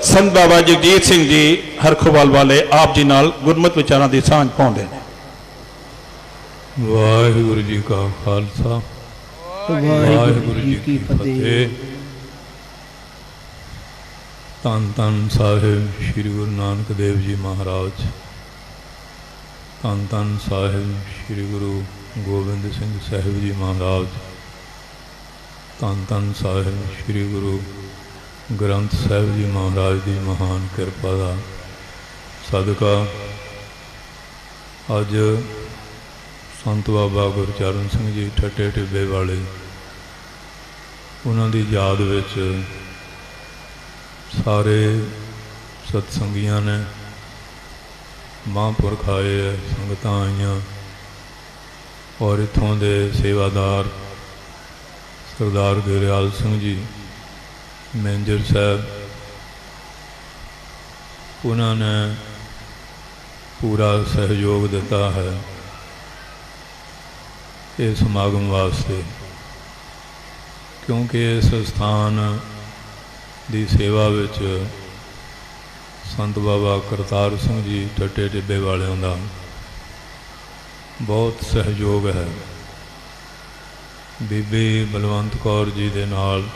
संत बाबा जगजीत सिंह जी हरखोवाल वाले आप जी नाल गुरमत विचारां दी सांझ पाउंदे ने। वाहिगुरु जी का खालसा वाहिगुरु जी की फतेह। धन धन साहिब श्री गुरु नानक देव जी महाराज, धन धन साहिब श्री गुरु गोबिंद सिंह साहिब जी महाराज, धन धन साहिब श्री गुरु ग्रंथ साहिब जी महाराज की महान किरपा का सदका अज संत बाबा गुरचरण सिंह जी ठट्टे टिब्बे वाले उन्होंने याद विच सारे सतसंगियां ने महापुरख आए है, संगत आईयां और इत्थों के सेवादार सरदार गुरयाल सिंह जी मैनेजर साहब, उन्होंने पूरा सहयोग दिता है इस समागम वास्ते, क्योंकि इस स्थान की सेवा विच संत बाबा करतार सिंह जी ठट्टे टिब्बे वालियां दा बहुत सहयोग है। बीबी बलवंत कौर जी दे नाल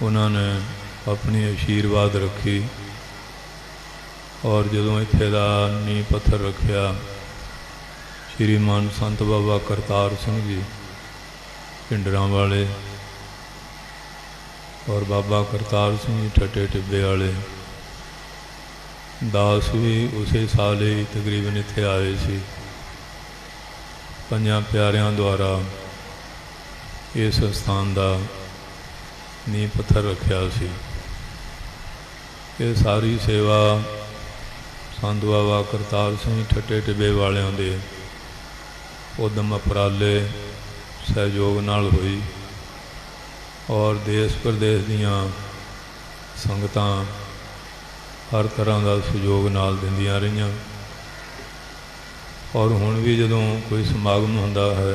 उन्होंने अपनी आशीर्वाद रखी और जदों इत्थे दा नींह पत्थर रखिया श्रीमान संत बाबा करतार सिंह जी पिंडरां वाले और बाबा करतार सिंह जी ठट्टे टिब्बे वाले दास भी उसे साल ही तकरीबन इत्थे आए सी। पंजां प्यारियां द्वारा इस स्थान का नींह पत्थर रखिया सी। ये सारी सेवा संत बाबा करतार सिंह ठट्टे टिब्बे वालियां दे उदम उपराले सहयोग नाल हुई और देश प्रदेश दीयां संगतां हर तरह का सहयोग नाल दिंदियां रहियां। और हुण भी जदों कोई समागम हुंदा है,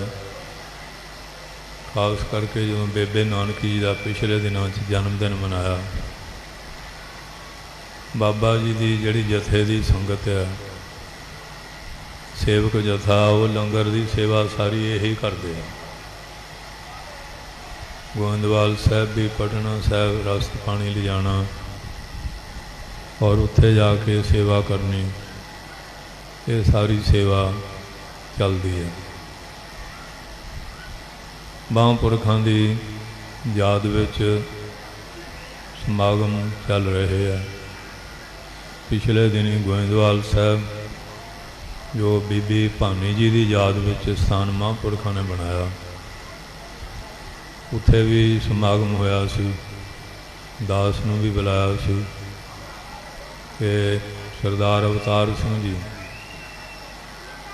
खास करके जो बेबे नानकी जी का पिछले दिनों जन्मदिन मनाया, बाबा जी की जिहड़ी जथे की संगत है, सेवक जथा वो लंगर की सेवा सारी यही करते हैं। गोविंदवाल साहब भी पटना साहब रस्त पानी ले जाना और उत्थे जाके सेवा करनी, ये सारी सेवा चलती है। महापुरखों की याद विच समागम चल रहे हैं। पिछले दिनी गोविंदवाल साहब जो बीबी भानी जी की याद विच स्थान महापुरखों ने बनाया, उत्थे भी समागम होया सी। दास नूं भी बुलाया सी कि सरदार अवतार सिंह जी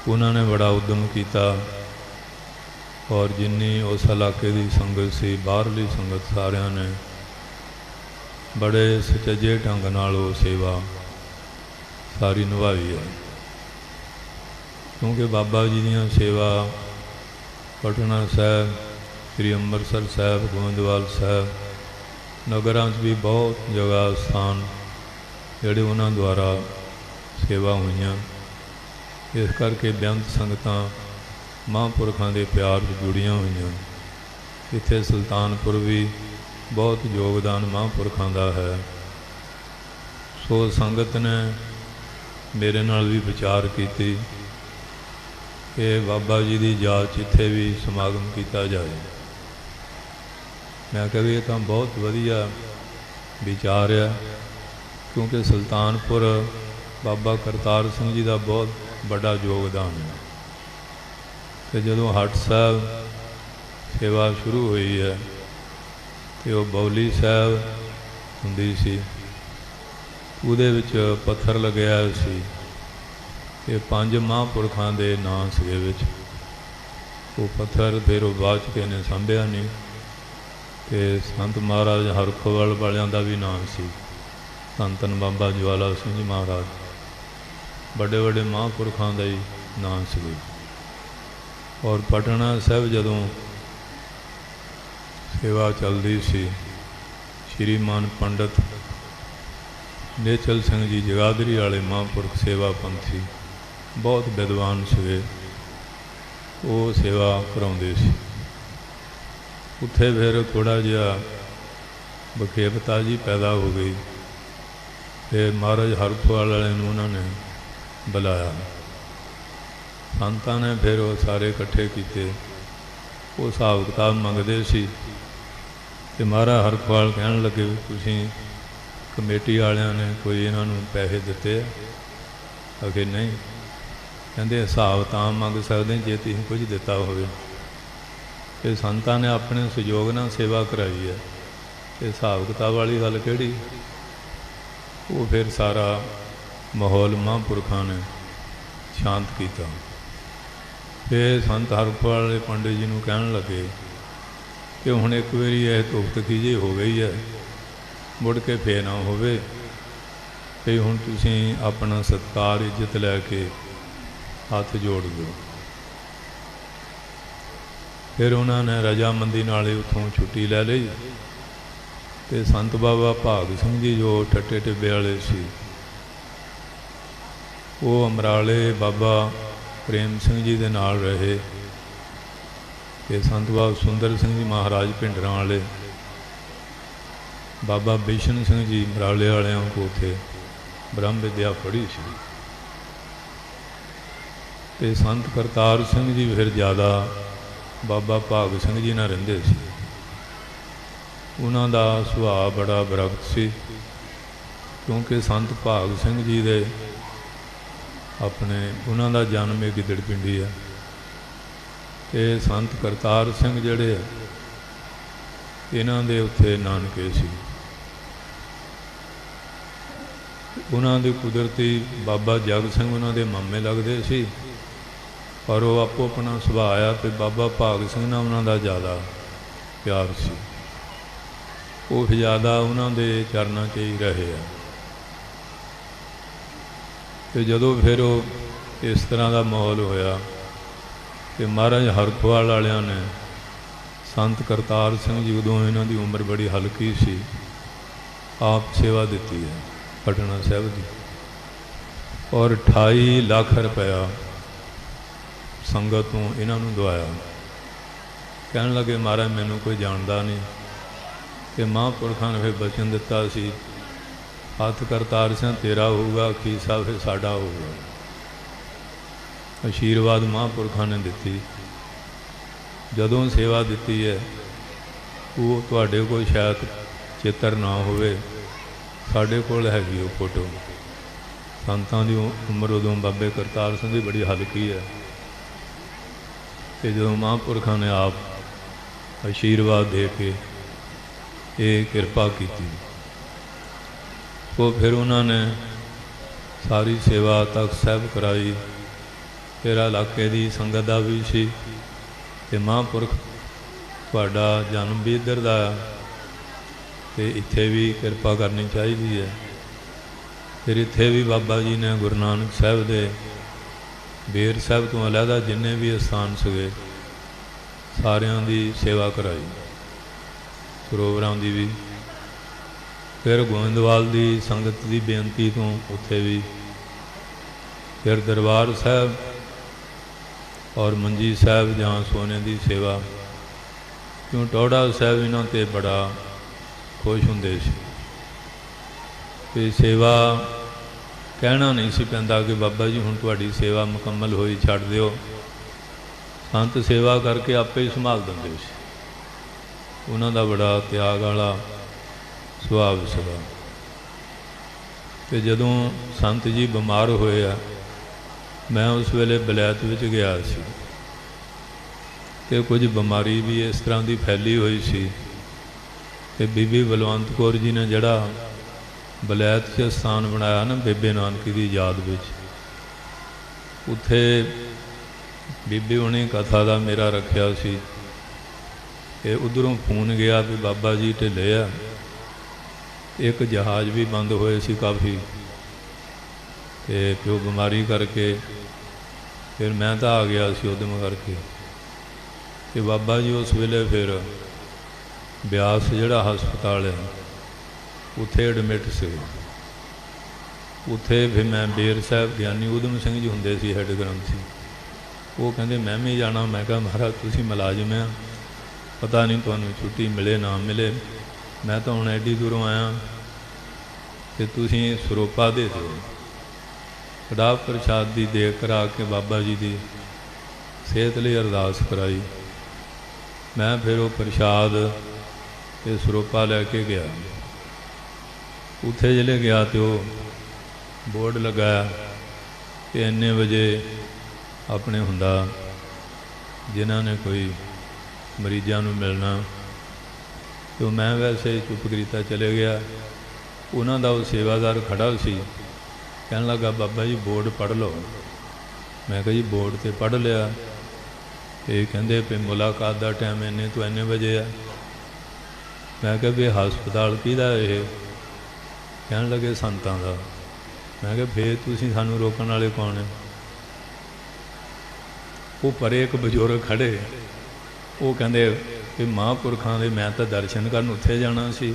उन्होंने बड़ा उद्यम किया और जिन्नी उस इलाके की संगत सी, बाहरली संगत सारिਆਂ ने बड़े सुचजे ढंग नाल वो सेवा सारी निभाई है। क्योंकि बाबा जी दी सेवा पटना साहब, श्री अमृतसर साहब, गोविंदवाल साहब नगरां भी बहुत जगह स्थान जिहड़े उन्हां द्वारा सेवा हुई। इस करके बेअंत संगतां महापुरखों के प्यार जुड़ियां हुई। इत्थे सुल्तानपुर भी बहुत योगदान महापुरखों का है। सो संगत ने मेरे नाल भी विचार की कि बाबा जी की याद इत्थे भी समागम किया जाए। मैं कहा भी ये तो बहुत वधिया विचार है, क्योंकि सुल्तानपुर बाबा करतार सिंह जी का बहुत बड़ा योगदान है। तो जदों हट साहब सेवा शुरू हुई है तो वह बौली साहब हुंदी सी, उहदे विच पत्थर लगया सी। ये 5 महापुरखों के नाम से विच वो पत्थर फिर वो बाद किसी ने सांभिया नहीं। तो संत महाराज हरखोवाल वालियां दा भी नाम सी, धन धन बाबा ज्वाला सिंह जी महाराज, बड़े बड़े महापुरखों का ही नाम से। और पटना साहब जदों सेवा चलती सी, श्रीमान पंडित ਨੇਚਲ ਸਿੰਘ ਜੀ ਜਗਾਦਰੀ ਵਾਲੇ ਮਹਾਂਪੁਰਖ ਸੇਵਾ ਪੰਥੀ ਬਹੁਤ ਵਿਦਵਾਨ ਸੀਗੇ, ਉਹ ਸੇਵਾ ਕਰਾਉਂਦੇ ਸੀ। ਉੱਥੇ ਫਿਰ ਥੋੜ੍ਹਾ ਜਿਹਾ ਬਖੇਬਤਾ ਜੀ ਪੈਦਾ ਹੋ ਗਈ ਅਤੇ ਮਹਾਰਾਜ ਹਰਖਵਾਲ ਵਾਲੇ ਨੂੰ ਉਹਨਾਂ ਨੇ ਬੁਲਾਇਆ। ਸੰਤਾਂ ਨੇ ਫਿਰ ਉਹ ਸਾਰੇ ਇਕੱਠੇ ਕੀਤੇ, ਉਹ ਹਿਸਾਬ ਕਿਤਾਬ ਮੰਗਦੇ ਸੀ ਅਤੇ ਮਹਾਰਾਜ ਹਰਖਵਾਲ ਕਹਿਣ ਲੱਗੇ ਵੀ ਤੁਸੀਂ ਕਮੇਟੀ ਵਾਲਿਆਂ ਨੇ ਕੋਈ ਇਹਨਾਂ ਨੂੰ ਪੈਸੇ ਦਿੱਤੇ ਆ? ਅਗੇ ਨਹੀਂ। ਕਹਿੰਦੇ ਹਿਸਾਬ ਤਾਂ ਮੰਗ ਸਕਦੇ ਜੇ ਤੁਸੀਂ ਕੁਝ ਦਿੱਤਾ ਹੋਵੇ। ਅਤੇ ਸੰਤਾਂ ਨੇ ਆਪਣੇ ਸਹਿਯੋਗ ਨਾਲ ਸੇਵਾ ਕਰਾਈ ਹੈ, ਅਤੇ ਹਿਸਾਬ ਕਿਤਾਬ ਵਾਲੀ ਗੱਲ ਕਿਹੜੀ। ਉਹ ਫਿਰ ਸਾਰਾ ਮਾਹੌਲ ਮਹਾਂਪੁਰਖਾਂ ਨੇ ਸ਼ਾਂਤ ਕੀਤਾ। ਫਿਰ ਸੰਤ ਹਰਖਵਾਲ ਵਾਲੇ ਪੰਡਿਤ ਜੀ ਨੂੰ ਕਹਿਣ ਲੱਗੇ ਕਿ ਹੁਣ ਇੱਕ ਵਾਰੀ ਇਹ ਧੁਖਤਕੀ ਜਿਹੀ ਹੋ ਗਈ ਹੈ, ਮੁੜ ਕੇ ਫੇਰ ਨਾ ਹੋਵੇ, ਅਤੇ ਹੁਣ ਤੁਸੀਂ ਆਪਣਾ ਸਤਿਕਾਰ ਇੱਜ਼ਤ ਲੈ ਕੇ ਹੱਥ ਜੋੜ ਦਿਓ। ਫਿਰ ਉਹਨਾਂ ਨੇ ਰਜਾਮੰਦੀ ਨਾਲ ਉੱਥੋਂ ਛੁੱਟੀ ਲੈ ਲਈ ਅਤੇ ਸੰਤ ਬਾਬਾ ਭਾਗ ਸਿੰਘ ਜੀ ਜੋ ਠੱਟੇ ਟਿੱਬੇ ਵਾਲੇ ਸੀ, ਉਹ ਅਮਰਾਲੇ ਬਾਬਾ ਪ੍ਰੇਮ ਸਿੰਘ ਜੀ ਦੇ ਨਾਲ ਰਹੇ, ਅਤੇ ਸੰਤ ਬਾਬਾ ਸੁੰਦਰ ਸਿੰਘ ਜੀ ਮਹਾਰਾਜ ਭਿੰਡਰਾਂ ਵਾਲੇ, ਬਾਬਾ ਬਿਸ਼ਨ ਸਿੰਘ ਜੀ ਮਰਾਲੇ ਵਾਲਿਆਂ ਕੋਲ ਉੱਥੇ ਬ੍ਰਹਮ ਵਿਦਿਆ ਪੜ੍ਹੀ ਸੀ। ਅਤੇ ਸੰਤ ਕਰਤਾਰ ਸਿੰਘ ਜੀ ਫਿਰ ਜ਼ਿਆਦਾ ਬਾਬਾ ਭਾਗ ਸਿੰਘ ਜੀ ਨਾਲ ਰਹਿੰਦੇ ਸੀ। ਉਹਨਾਂ ਦਾ ਸੁਭਾਅ ਬੜਾ ਬਰਕਤ ਸੀ, ਕਿਉਂਕਿ ਸੰਤ ਭਾਗ ਸਿੰਘ ਜੀ ਦੇ ਆਪਣੇ ਉਹਨਾਂ ਦਾ ਜਨਮ ਇਹ ਗਿੱਦੜ ਪਿੰਡੀ ਹੈ, ਅਤੇ ਸੰਤ ਕਰਤਾਰ ਸਿੰਘ ਜਿਹੜੇ ਇਹਨਾਂ ਦੇ ਉੱਥੇ ਨਾਨਕੇ ਸੀ। ਉਹਨਾਂ ਦੇ ਕੁਦਰਤੀ ਬਾਬਾ ਜਗ ਸਿੰਘ ਉਹਨਾਂ ਦੇ ਮਾਮੇ ਲੱਗਦੇ ਸੀ, ਪਰ ਉਹ ਆਪੋ ਆਪਣਾ ਸੁਭਾਅ ਆ, ਅਤੇ ਬਾਬਾ ਭਾਗ ਸਿੰਘ ਨਾਲ ਉਹਨਾਂ ਦਾ ਜ਼ਿਆਦਾ ਪਿਆਰ ਸੀ। ਉਹ ਜ਼ਿਆਦਾ ਉਹਨਾਂ ਦੇ ਚਰਨਾਂ 'ਚ ਹੀ ਰਹੇ ਆ। ਅਤੇ ਜਦੋਂ ਫਿਰ ਉਹ ਇਸ ਤਰ੍ਹਾਂ ਦਾ ਮਾਹੌਲ ਹੋਇਆ ਕਿ ਮਹਾਰਾਜ ਹਰਖਵਾਲ ਵਾਲਿਆਂ ਨੇ ਸੰਤ ਕਰਤਾਰ ਸਿੰਘ ਜੀ, ਉਦੋਂ ਇਹਨਾਂ ਦੀ ਉਮਰ ਬੜੀ ਹਲਕੀ ਸੀ, ਆਪ ਸੇਵਾ ਦਿੱਤੀ ਹੈ ਪਟਨਾ ਸਾਹਿਬ ਦੀ, ਔਰ 28 ਲੱਖ ਰੁਪਇਆ ਸੰਗਤ ਤੋਂ ਇਹਨਾਂ ਨੂੰ ਦਵਾਇਆ। ਕਹਿਣ ਲੱਗੇ ਮਹਾਰਾਜ ਮੈਨੂੰ ਕੋਈ ਜਾਣਦਾ ਨਹੀਂ, ਕਿ ਮਹਾਂਪੁਰਖਾਂ ਨੇ ਫਿਰ ਬਚਨ ਦਿੱਤਾ ਸੀ, ਹੱਥ ਕਰਤਾਰ ਸਿੰਘ ਤੇਰਾ ਹੋਊਗਾ, ਅਖੀਰ ਸਾਹਿਬ ਫਿਰ ਸਾਡਾ ਹੋਊਗਾ। ਆਸ਼ੀਰਵਾਦ ਮਹਾਂਪੁਰਖਾਂ ਨੇ ਦਿੱਤੀ। ਜਦੋਂ ਸੇਵਾ ਦਿੱਤੀ ਹੈ, ਉਹ ਤੁਹਾਡੇ ਕੋਲ ਸ਼ਾਇਦ ਚਿੱਤਰ ਨਾ ਹੋਵੇ, ਸਾਡੇ ਕੋਲ ਹੈਗੀ ਉਹ ਫੋਟੋ। ਸੰਤਾਂ ਦੀ ਉਮਰ ਉਦੋਂ ਬਾਬੇ ਕਰਤਾਰ ਸਿੰਘ ਦੀ ਬੜੀ ਹਲਕੀ ਹੈ, ਅਤੇ ਜਦੋਂ ਮਹਾਂਪੁਰਖਾਂ ਨੇ ਆਪ ਆਸ਼ੀਰਵਾਦ ਦੇ ਕੇ ਇਹ ਕਿਰਪਾ ਕੀਤੀ, ਉਹ ਫਿਰ ਉਹਨਾਂ ਨੇ ਸਾਰੀ ਸੇਵਾ ਤਖਤ ਸਾਹਿਬ ਕਰਾਈ। ਫਿਰ ਇਲਾਕੇ ਦੀ ਸੰਗਤ ਦਾ ਵੀ ਸੀ, ਅਤੇ ਮਹਾਂਪੁਰਖ ਤੁਹਾਡਾ ਜਨਮ ਵੀ ਇੱਧਰ ਦਾ, ਅਤੇ ਇੱਥੇ ਵੀ ਕਿਰਪਾ ਕਰਨੀ ਚਾਹੀਦੀ ਹੈ। ਫਿਰ ਇੱਥੇ ਵੀ ਬਾਬਾ ਜੀ ਨੇ ਗੁਰੂ ਨਾਨਕ ਸਾਹਿਬ ਦੇ ਬੇਰ ਸਾਹਿਬ ਤੋਂ ਅਲੱਗਾ ਜਿੰਨੇ ਵੀ ਅਸਥਾਨ ਸੀਗੇ ਸਾਰਿਆਂ ਦੀ ਸੇਵਾ ਕਰਾਈ, ਸਰੋਵਰਾਂ ਦੀ ਵੀ। ਫਿਰ ਗੋਇੰਦਵਾਲ ਦੀ ਸੰਗਤ ਦੀ ਬੇਨਤੀ ਤੋਂ ਉੱਥੇ ਵੀ, ਫਿਰ ਦਰਬਾਰ ਸਾਹਿਬ ਔਰ ਮੰਜੀ ਸਾਹਿਬ ਜਾਂ ਸੋਨੇ ਦੀ ਸੇਵਾ, ਕਿਉਂ ਟੌੜਾ ਸਾਹਿਬ ਇਹਨਾਂ 'ਤੇ ਬੜਾ ਖੁਸ਼ ਹੁੰਦੇ ਸੀ। ਅਤੇ ਸੇਵਾ ਕਹਿਣਾ ਨਹੀਂ ਸੀ ਪੈਂਦਾ ਕਿ ਬਾਬਾ ਜੀ ਹੁਣ ਤੁਹਾਡੀ ਸੇਵਾ ਮੁਕੰਮਲ ਹੋਈ, ਛੱਡ ਦਿਓ। ਸੰਤ ਸੇਵਾ ਕਰਕੇ ਆਪੇ ਹੀ ਸੰਭਾਲ ਦਿੰਦੇ ਸੀ। ਉਹਨਾਂ ਦਾ ਬੜਾ ਤਿਆਗ ਵਾਲਾ ਸੁਭਾਅ ਸੀਗਾ। ਅਤੇ ਜਦੋਂ ਸੰਤ ਜੀ ਬਿਮਾਰ ਹੋਏ ਆ, ਮੈਂ ਉਸ ਵੇਲੇ ਬਲੈਤ ਵਿੱਚ ਗਿਆ ਸੀ, ਅਤੇ ਕੁਝ ਬਿਮਾਰੀ ਵੀ ਇਸ ਤਰ੍ਹਾਂ ਦੀ ਫੈਲੀ ਹੋਈ ਸੀ ਕਿ ਬੀਬੀ ਬਲਵੰਤ ਕੌਰ ਜੀ ਨੇ ਜਿਹੜਾ ਬਲੈਤ 'ਚ ਸਥਾਨ ਬਣਾਇਆ ਨਾ ਬੇਬੇ ਨਾਨਕੀ ਦੀ ਯਾਦ ਵਿੱਚ, ਉੱਥੇ ਬੀਬੀ ਹੁਣੀ ਕਥਾ ਦਾ ਮੇਰਾ ਰੱਖਿਆ ਸੀ। ਅਤੇ ਉੱਧਰੋਂ ਫੋਨ ਗਿਆ ਵੀ ਬਾਬਾ ਜੀ ਢਿੱਲੇ ਆ। ਇੱਕ ਜਹਾਜ਼ ਵੀ ਬੰਦ ਹੋਏ ਸੀ ਕਾਫੀ, ਅਤੇ ਪਿਓ ਬਿਮਾਰੀ ਕਰਕੇ ਫਿਰ ਮੈਂ ਤਾਂ ਆ ਗਿਆ ਸੀ ਉਦਮ ਕਰਕੇ। ਅਤੇ ਬਾਬਾ ਜੀ ਉਸ ਵੇਲੇ ਫਿਰ ਬਿਆਸ ਜਿਹੜਾ ਹਸਪਤਾਲ ਹੈ ਉੱਥੇ ਐਡਮਿਟ ਸੀ। ਉੱਥੇ ਫਿਰ ਮੈਂ ਬੇਰ ਸਾਹਿਬ ਗਿਆਨੀ ਊਧਮ ਸਿੰਘ ਜੀ ਹੁੰਦੇ ਸੀ ਹੈੱਡ ਗ੍ਰੰਥੀ। ਉਹ ਕਹਿੰਦੇ ਮੈਂ ਵੀ ਜਾਣਾ। ਮੈਂ ਕਿਹਾ ਮਹਾਰਾਜ ਤੁਸੀਂ ਮੁਲਾਜ਼ਮ ਆ, ਪਤਾ ਨਹੀਂ ਤੁਹਾਨੂੰ ਛੁੱਟੀ ਮਿਲੇ ਨਾ ਮਿਲੇ, ਮੈਂ ਤਾਂ ਹੁਣ ਐਡੀ ਦੂਰੋਂ ਆਇਆ ਅਤੇ ਤੁਸੀਂ ਸਰੋਪਾ ਦੇ ਦਿਓ। ਕੜਾਹ ਪ੍ਰਸ਼ਾਦ ਦੀ ਦੇਗ ਕਰਾ ਕੇ ਬਾਬਾ ਜੀ ਦੀ ਸਿਹਤ ਲਈ ਅਰਦਾਸ ਕਰਾਈ। ਮੈਂ ਫਿਰ ਉਹ ਪ੍ਰਸ਼ਾਦ ਅਤੇ ਸਰੋਪਾ ਲੈ ਕੇ ਗਿਆ। ਉੱਥੇ ਜਿਹੜੇ ਗਿਆ ਅਤੇ ਉਹ ਬੋਰਡ ਲਗਾਇਆ ਕਿ ਇੰਨੇ ਵਜੇ ਆਪਣੇ ਹੁੰਦਾ ਜਿਨ੍ਹਾਂ ਨੇ ਕੋਈ ਮਰੀਜ਼ਾਂ ਨੂੰ ਮਿਲਣਾ। ਅਤੇ ਮੈਂ ਵੈਸੇ ਚੁੱਪ ਕਰੀਤਾ ਚਲੇ ਗਿਆ। ਉਹਨਾਂ ਦਾ ਉਹ ਸੇਵਾਦਾਰ ਖੜ੍ਹਾ ਸੀ, ਕਹਿਣ ਲੱਗਾ ਬਾਬਾ ਜੀ ਬੋਰਡ ਪੜ੍ਹ ਲਓ। ਮੈਂ ਕਿਹਾ ਜੀ ਬੋਰਡ 'ਤੇ ਪੜ੍ਹ ਲਿਆ। ਇਹ ਕਹਿੰਦੇ ਵੀ ਮੁਲਾਕਾਤ ਦਾ ਟਾਈਮ ਇੰਨੇ ਤੋਂ ਇੰਨੇ ਵਜੇ ਆ। ਮੈਂ ਕਿਹਾ ਵੀ ਹਸਪਤਾਲ ਕਿਹਦਾ ਇਹ? ਕਹਿਣ ਲੱਗੇ ਸੰਤਾਂ ਦਾ। ਮੈਂ ਕਿਹਾ ਫੇਰ ਤੁਸੀਂ ਸਾਨੂੰ ਰੋਕਣ ਵਾਲੇ ਕੌਣ ਹੈ? ਉਹ ਪਰੇ ਇੱਕ ਬਜ਼ੁਰਗ ਖੜ੍ਹੇ, ਉਹ ਕਹਿੰਦੇ ਵੀ ਮਹਾਂਪੁਰਖਾਂ ਦੇ ਮੈਂ ਤਾਂ ਦਰਸ਼ਨ ਕਰਨ ਉੱਥੇ ਜਾਣਾ ਸੀ,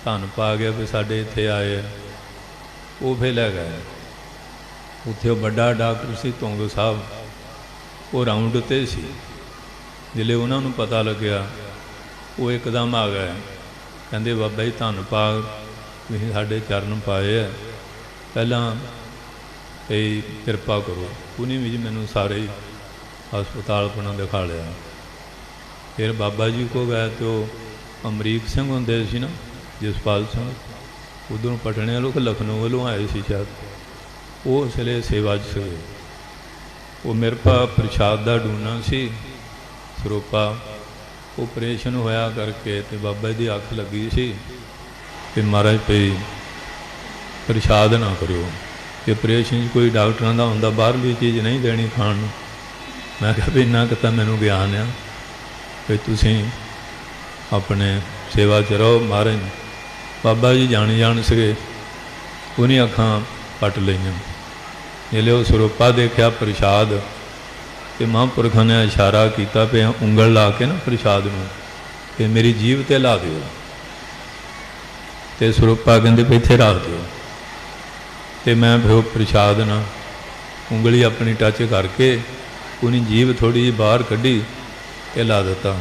ਧੰਨ ਪਾ ਗਿਆ ਵੀ ਸਾਡੇ ਇੱਥੇ ਆਏ ਆ। ਉਹ ਫਿਰ ਲੈ ਗਏ। ਉੱਥੇ ਉਹ ਵੱਡਾ ਡਾਕਟਰ ਸੀ ਧੁੰਗ ਸਾਹਿਬ, ਉਹ ਰਾਊਂਡ 'ਤੇ ਸੀ। ਜਿਲੇ ਉਹਨਾਂ ਨੂੰ ਪਤਾ ਲੱਗਿਆ ਉਹ ਇੱਕਦਮ ਆ ਗਏ, ਕਹਿੰਦੇ ਬਾਬਾ ਜੀ ਧੰਨ ਪਾ ਤੁਸੀਂ ਸਾਡੇ ਚਰਨ ਪਾਏ ਆ, ਪਹਿਲਾਂ ਇਹ ਕਿਰਪਾ ਕਰੋ। ਉਹਨੇ ਵੀ ਜੀ ਮੈਨੂੰ ਸਾਰੇ ਹਸਪਤਾਲ ਆਪਣਾ ਦਿਖਾ ਲਿਆ। ਫਿਰ ਬਾਬਾ ਜੀ ਕੋ ਗਏ ਅਤੇ ਉਹ ਅਮਰੀਕ ਸਿੰਘ ਹੁੰਦੇ ਸੀ ਨਾ, ਜਸਪਾਲ ਸਿੰਘ, ਉੱਧਰੋਂ ਪਟਨੇ ਵੱਲੋਂ ਕਿ ਲਖਨਊ ਵੱਲੋਂ ਆਏ ਸੀ ਸ਼ਾਇਦ, ਉਹ ਉਸ ਵੇਲੇ ਸੇਵਾ 'ਚ ਸੀਗੇ। ਉਹ ਮੇਰੇ ਪਾ ਪ੍ਰਸ਼ਾਦ ਦਾ ਡੂਨਾ ਸੀ ਸਰੋਪਾ। ਓਪਰੇਸ਼ਨ ਹੋਇਆ ਕਰਕੇ ਅਤੇ ਬਾਬਾ ਜੀ ਦੀ ਅੱਖ ਲੱਗੀ ਸੀ ਕਿ ਮਹਾਰਾਜ ਭਈ ਪ੍ਰਸ਼ਾਦ ਨਾ ਕਰਿਓ, ਕਿ ਆਪਰੇਸ਼ਨ 'ਚ ਕੋਈ ਡਾਕਟਰਾਂ ਦਾ ਹੁੰਦਾ ਬਾਹਰਲੀ ਚੀਜ਼ ਨਹੀਂ ਦੇਣੀ ਖਾਣ ਨੂੰ। ਮੈਂ ਕਿਹਾ ਵੀ ਇੰਨਾ ਕੁ ਤਾਂ ਮੈਨੂੰ ਗਿਆਨ ਆ ਵੀ ਤੁਸੀਂ ਆਪਣੇ ਸੇਵਾ 'ਚ ਰਹੋ। ਮਹਾਰਾਜ ਬਾਬਾ ਜੀ ਜਾਣ ਸੀਗੇ, ਉਹਨੇ ਅੱਖਾਂ ਪੱਟ ਲਈਆਂ। ਜਿਹੜੇ ਉਹ ਸਰੋਪਾ ਦੇਖਿਆ ਪ੍ਰਸ਼ਾਦ, ਅਤੇ ਮਹਾਂਪੁਰਖਾਂ ਨੇ ਇਸ਼ਾਰਾ ਕੀਤਾ ਪਿਆ ਉਂਗਲ ਲਾ ਕੇ ਨਾ ਪ੍ਰਸ਼ਾਦ ਨੂੰ ਕਿ ਮੇਰੀ ਜੀਭ 'ਤੇ ਲਾ ਦਿਓ। ਅਤੇ ਸਰੋਪਾ ਕਹਿੰਦੇ ਵੀ ਇੱਥੇ ਰੱਖ ਦਿਓ। ਅਤੇ ਮੈਂ ਫਿਰ ਉਹ ਪ੍ਰਸ਼ਾਦ ਨਾਲ ਉਂਗਲੀ ਆਪਣੀ ਟੱਚ ਕਰਕੇ ਉਹਨੇ ਜੀਭ ਥੋੜ੍ਹੀ ਜਿਹੀ ਬਾਹਰ ਕੱਢੀ ਅਤੇ ਲਾ ਦਿੱਤਾ।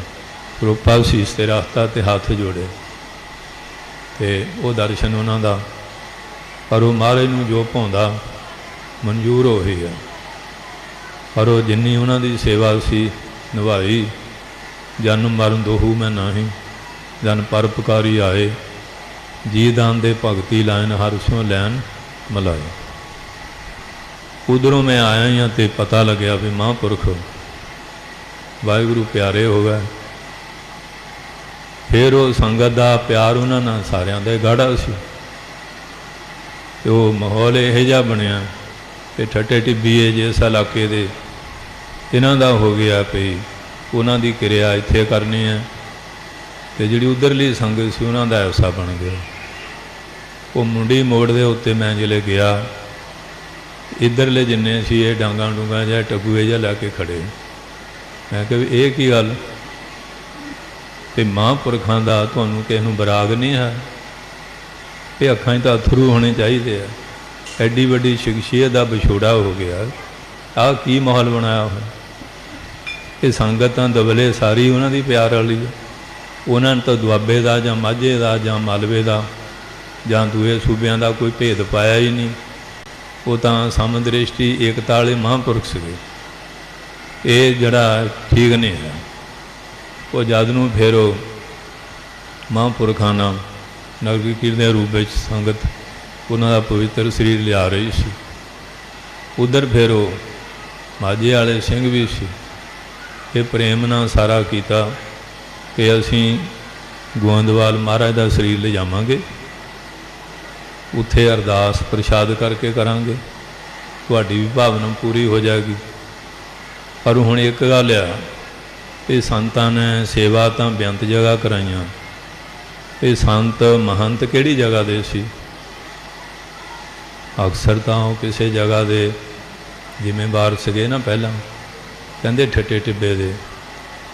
ਸਰੋਪਾ ਸੀਸ 'ਤੇ ਰੱਖਤਾ ਅਤੇ ਹੱਥ ਜੋੜੇ, ਅਤੇ ਉਹ ਦਰਸ਼ਨ ਉਹਨਾਂ ਦਾ। ਪਰ ਉਹ ਮਹਾਰਾਜ ਨੂੰ ਜੋ ਭਾਉਂਦਾ ਮਨਜ਼ੂਰ ਉਹੀ ਹੈ। ਪਰ ਉਹ ਜਿੰਨੀ ਉਹਨਾਂ ਦੀ ਸੇਵਾ ਸੀ ਨਿਭਾਈ। ਜਨ ਮਰਨ ਦੋਹੂ ਮੈਂ ਨਾਹੀਂ, ਜਨ ਪਰਉਪਕਾਰੀ ਆਏ, ਜੀ ਦਾਨ ਦੇ ਭਗਤੀ ਲਾਇਨ ਹਰ ਸਿਉ ਲੈਣ ਮਲਾਏ। ਉਧਰੋਂ ਮੈਂ ਆਇਆ ਹੀ ਹਾਂ ਅਤੇ ਪਤਾ ਲੱਗਿਆ ਵੀ ਮਹਾਂਪੁਰਖ ਵਾਹਿਗੁਰੂ ਪਿਆਰੇ ਹੋ ਗਏ। ਫਿਰ ਉਹ ਸੰਗਤ ਦਾ ਪਿਆਰ ਉਹਨਾਂ ਨਾਲ ਸਾਰਿਆਂ ਦਾ ਗਾੜਾ ਸੀ, ਅਤੇ ਉਹ ਮਾਹੌਲ ਇਹੋ ਜਿਹਾ ਬਣਿਆ ਕਿ ਠੱਟੇ ਟਿੱਬੀਏ ਜਿਸ ਇਲਾਕੇ ਦੇ ਇਹਨਾਂ ਦਾ ਹੋ ਗਿਆ ਵੀ ਉਹਨਾਂ ਦੀ ਕਿਰਿਆ ਇੱਥੇ ਕਰਨੀ ਹੈ, ਅਤੇ ਜਿਹੜੀ ਉੱਧਰਲੀ ਸੰਗਤ ਸੀ ਉਹਨਾਂ ਦਾ ਐਸਾ ਬਣ ਗਿਆ। ਉਹ ਮੁੰਡੀ ਮੋੜ ਦੇ ਉੱਤੇ ਮੈਂ ਜਿਹੜੇ ਗਿਆ, ਇੱਧਰਲੇ ਜਿੰਨੇ ਸੀ ਇਹ ਡਾਂਗਾਂ ਡੂੰਗਾਂ ਜਾਂ ਟੱਗੂਏ ਜਿਹਾ ਲੈ ਕੇ ਖੜ੍ਹੇ। ਮੈਂ ਕਿਹਾ ਵੀ ਇਹ ਕੀ ਗੱਲ? ਅਤੇ ਮਹਾਂਪੁਰਖਾਂ ਦਾ ਤੁਹਾਨੂੰ ਕਿਸੇ ਨੂੰ ਬਰਾਗ ਨਹੀਂ ਹੈ? ਇਹ ਅੱਖਾਂ 'ਚ ਤਾਂ ਅਥਰੂ ਹੋਣੇ ਚਾਹੀਦੇ ਆ। ਐਡੀ ਵੱਡੀ ਸ਼ਖਸੀਅਤ ਦਾ ਵਿਛੋੜਾ ਹੋ ਗਿਆ। ਆਹ ਕੀ ਮਾਹੌਲ ਬਣਾਇਆ ਹੋਇਆ? ਇਹ ਸੰਗਤਾਂ ਦਬਲੇ ਸਾਰੀ ਉਹਨਾਂ ਦੀ ਪਿਆਰ ਵਾਲੀ ਹੈ। ਉਹਨਾਂ ਨੇ ਤਾਂ ਦੁਆਬੇ ਦਾ ਜਾਂ ਮਾਝੇ ਦਾ ਜਾਂ ਮਾਲਵੇ ਦਾ ਜਾਂ ਦੂਏ ਸੂਬਿਆਂ ਦਾ ਕੋਈ ਭੇਦ ਪਾਇਆ ਹੀ ਨਹੀਂ। ਉਹ ਤਾਂ ਸਮਦ੍ਰਿਸ਼ਟੀ ਏਕਤਾ ਵਾਲੇ ਮਹਾਂਪੁਰਖ ਸੀਗੇ। ਇਹ ਜਿਹੜਾ ਠੀਕ ਨਹੀਂ ਹੈ। ਉਹ ਜਦ ਨੂੰ ਫਿਰ ਉਹ ਮਹਾਂਪੁਰਖਾਂ ਨਾਲ ਨਗਰ ਕੀਰਤਨ ਦੇ ਰੂਪ ਵਿੱਚ ਸੰਗਤ ਉਹਨਾਂ ਦਾ ਪਵਿੱਤਰ ਸਰੀਰ ਲਿਆ ਰਹੀ ਸੀ। ਉੱਧਰ ਫਿਰ ਉਹ ਮਾਝੇ ਵਾਲੇ ਸਿੰਘ ਵੀ ਸੀ। ਇਹ ਪ੍ਰੇਮ ਨਾਲ ਸਾਰਾ ਕੀਤਾ ਕਿ ਅਸੀਂ ਗੋਇੰਦਵਾਲ ਮਹਾਰਾਜ ਦਾ ਸਰੀਰ ਲਿਜਾਵਾਂਗੇ, ਉੱਥੇ ਅਰਦਾਸ ਪ੍ਰਸ਼ਾਦ ਕਰਕੇ ਕਰਾਂਗੇ, ਤੁਹਾਡੀ ਵੀ ਭਾਵਨਾ ਪੂਰੀ ਹੋ ਜਾਏਗੀ। ਪਰ ਹੁਣ ਇੱਕ ਗੱਲ ਆ, ਇਹ ਸੰਤਾਂ ਨੇ ਸੇਵਾ ਤਾਂ ਬੇਅੰਤ ਜਗ੍ਹਾ ਕਰਾਈਆਂ। ਇਹ ਸੰਤ ਮਹੰਤ ਕਿਹੜੀ ਜਗ੍ਹਾ ਦੇ ਸੀ? ਅਕਸਰ ਤਾਂ ਉਹ ਕਿਸੇ ਜਗ੍ਹਾ ਦੇ ਜ਼ਿੰਮੇਵਾਰ ਸੀਗੇ ਨਾ ਪਹਿਲਾਂ, ਕਹਿੰਦੇ ਠੱਟੇ ਟਿੱਬੇ ਦੇ।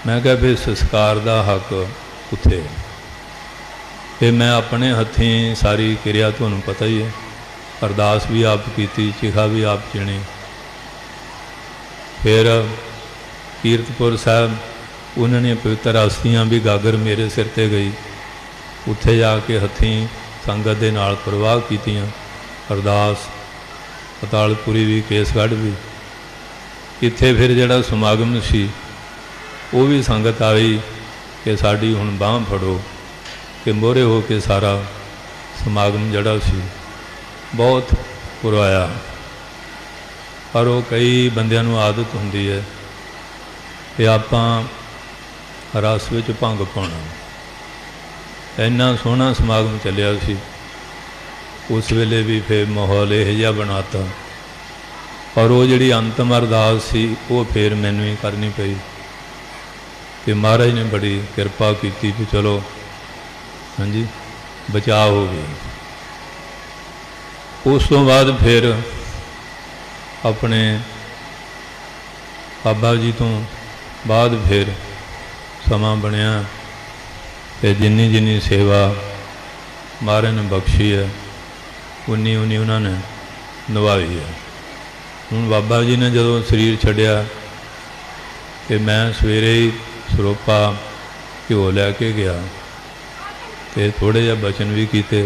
ਮੈਂ ਕਿਹਾ ਫਿਰ ਸੰਸਕਾਰ ਦਾ ਹੱਕ ਉੱਥੇ। ਫਿਰ ਮੈਂ ਆਪਣੇ ਹੱਥੀਂ ਸਾਰੀ ਕਿਰਿਆ ਤੁਹਾਨੂੰ ਪਤਾ ਹੀ ਹੈ अरदास भी आप की, चिखा भी आप चिणी। फिर कीरतपुर साहब उन्होंने पवित्र अस्थियाँ भी गागर मेरे सिर ते गई, उत्थे जाके हथी संगत के नाल प्रवाह कीतियां, अरदास अतालपुरी भी, केसगढ़ भी। इत्थे फिर जिहड़ा समागम सी वो भी संगत आई कि साडी हुण बांह फड़ो, कि मोहरे हो के सारा समागम जिहड़ा सी बहुत करवाया। पर वो कई बंदियां नूं आदत हुंदी है कि आपां रस विच भंग पाउणा। इन्ना सोहना समागम चलिया सी, उस वेले भी फिर माहौल इहो जिहा बनाता। और वो जिहड़ी अंतिम अरदास सी वो फिर मैनूं ही करनी पई कि महाराज ने बड़ी किरपा की भी चलो हाँ जी बचाव हो गया। उस तो बाद फिर अपने बाबा जी तो बाद फिर समा बनया ते जिन्नी जिन्नी सेवा महाराज ने बख्शी है उन्नी उन्नी उन्होंने निभाई है। हुण बाबा जी ने जदों शरीर छड्डिया कि मैं सवेरे ही सरोपा घ्यो लैके गया तो थोड़े जिहा बचन भी किए।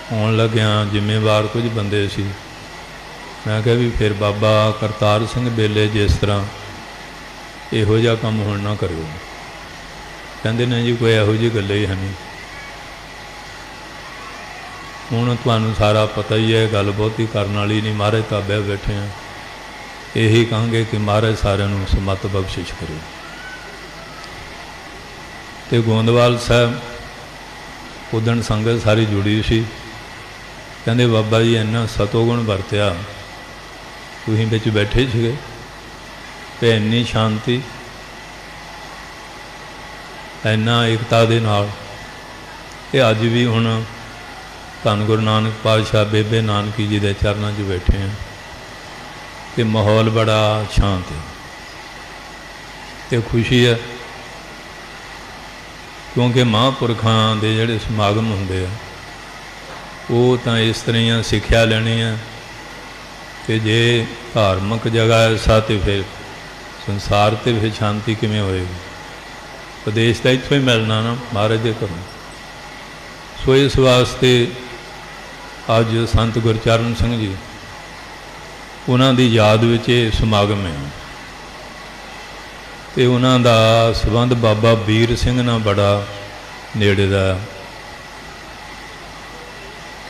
आउण लग्या जिम्मेवार कुछ बंदे सी, मैं कहा भी फिर बाबा करतार सिंह बेले जिस तरह इहो जिहा काम हुण ना करियो। कहंदे ने जी कोई इहो जी गल ही है नहीं। हुण तुहानूं सारा पता ही है, गल बहुती करन वाली नहीं, महाराज ताबे बैठे हैं। यही कहांगे कि महाराज सारिआं नूं समत बख्शिश करो। तो गोंदवाल साहब उदण संगत सारी जुड़ी सी, कहंदे बाबा जी इन्ना सतोगुण वरतिया, तुसीं विच बैठे सीगे ते इन्नी शांति इन्ना एकता दे नाल। ते अज भी हुण धन गुरु नानक पातशाह बेबे नानकी जी के चरणों 'च बैठे हैं तो माहौल बड़ा शांत है तो खुशी है, क्योंकि महापुरखों के जिहड़े समागम होंदे आ वो तो इस तरह ही सिक्ख्या लैनी है कि जे धार्मिक जगह ऐसा तो फिर संसार ते फिर शांति किवें होएगी। उपदेश तो इत्थों ही मिलना ना महाराज के घरों। सो इस वास्ते अज संत गुरचरण सिंह जी उन्हां दी याद विच ये समागम है तो उन्हां दा संबंध बाबा वीर सिंह नाल बड़ा नेड़े दा,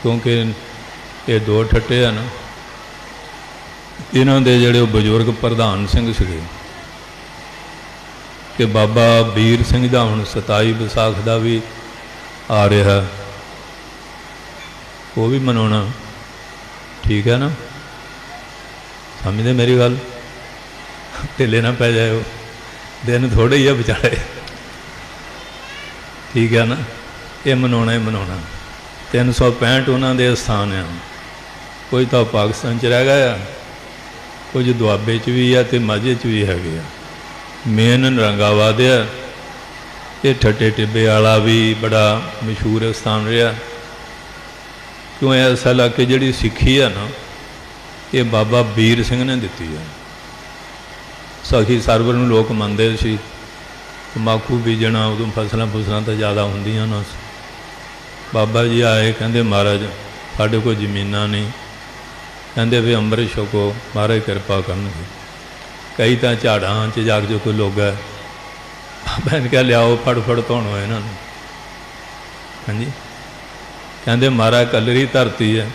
क्योंकि ये दो ठट्टे हैं ना, इन्हां दे जिहड़े बजुर्ग प्रधान सिंह सीगे कि बाबा वीर सिंह दा हुण 27 विसाख दा भी आ रहा, वो भी मनाना ठीक है ना। समझते मेरी गल, ढिले ना पै जाए, दिन थोड़े ही है बेचारे, ठीक है ना। ये मनाना ही मनाना। 365 उन्होंने स्थान है, कोई तो पाकिस्तान च रह गया, कुछ दुआबे च भी है तो माझे च भी है। मेन नरंगाबाद है, ये ठट्टे टिब्बे वाला भी बड़ा मशहूर स्थान रहा, क्यों ऐसा इलाके जिहड़ी सिक्खी है ना ये बाबा वीर सिंह ने दी है। सखी सरवर नूं लोग मनते सी, तंबाकू बीजना उदों फसलां फुसलां तो ज़्यादा होंदियां ना। बाबा जी आए, कहंदे महाराज साढ़े कोल जमीनां नहीं, कहंदे भी अंमृत छको, महाराज किरपा करनगे। कई तो झाड़ां च जाग जो कोई लोग है, मैंने क्या लियाओ फड़ फड़ धोनो इन्हां नूं। हाँ जी, कहंदे महाराज कलरी धरती है,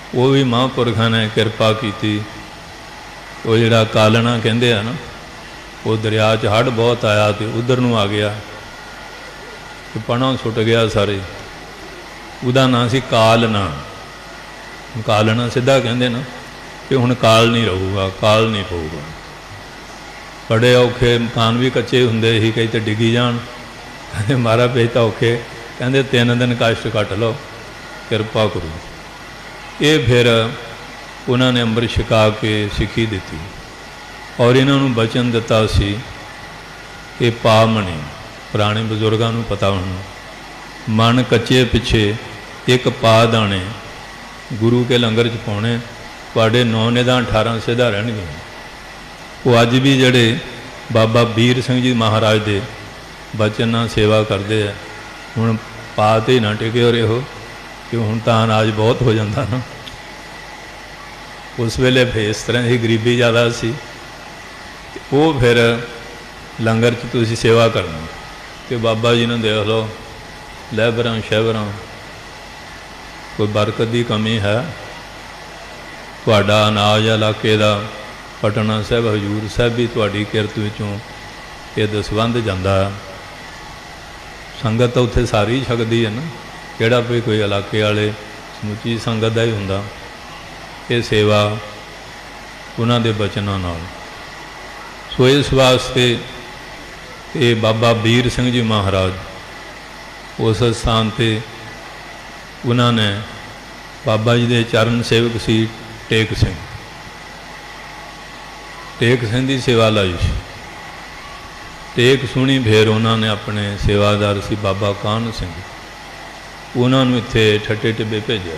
वो भी महापुरखों ने किरपा की। वो जिहड़ा कालना कहंदे आ ना, वो दरिया च हड़ बहुत आया तो उधर नूं आ गया, तो पणा सुट गया सारे। उहदा नाम सी कालना। कालना सीधा कहंदे ना कि हुण काल नहीं रहूगा, काल नहीं पऊगा। बड़े औखे मकान भी कच्चे हुंदे ही, कई तो डिगी जाण। कहंदे महाराज पे तो औखे, कहंदे 3 दिन कष्ट कट लो, किरपा करो। ये फिर उन्होंने अंमृत छका के सिक्खी दी और इन्होंने बचन दिता सी कि पा मणी। पुराने बजुर्गों को पता होना, मन कच्चे पिछे एक पा दाने गुरु के लंगर च पाने, तुहाडे 9 निधान 18 सिद्धा रहणगे। वो अज भी जड़े बाबा बीर सिंह जी महाराज दे बचन नाल सेवा करते हैं। हुण पात ही ना टिके हो रहे हो कि हुण तां अनाज बहुत हो जाता ना। उस वेले फिर इस तरह की गरीबी ज़्यादा सी, वो फिर लंगर च तुसीं सेवा करना कि बाबा जी ने देख लो लहबरां शहबरां कोई बरकत की कमी है। तुहाडा अनाज इलाके का पटना साहब हजूर साहब भी तुहाडी किरत विचों ये दसवंध जाता है। संगत तो उत्थे सारी छकदी है ना, किहड़ा भी कोई इलाके वाले समुची संगत का ही हुंदा। ये सेवा उन्हां दे बचनां नाल। सो इस वास्ते ये बाबा बीर सिंह जी महाराज उस स्थान पर उन्होंने बाबा जी के चरण सेवक सी टेक सिंह की सेवा लाई सी। टेक सुनी फिर उन्होंने अपने सेवादार सी बाबा कान सिंह, उन्होंने इत्थे ठट्टे टिब्बे भेजा।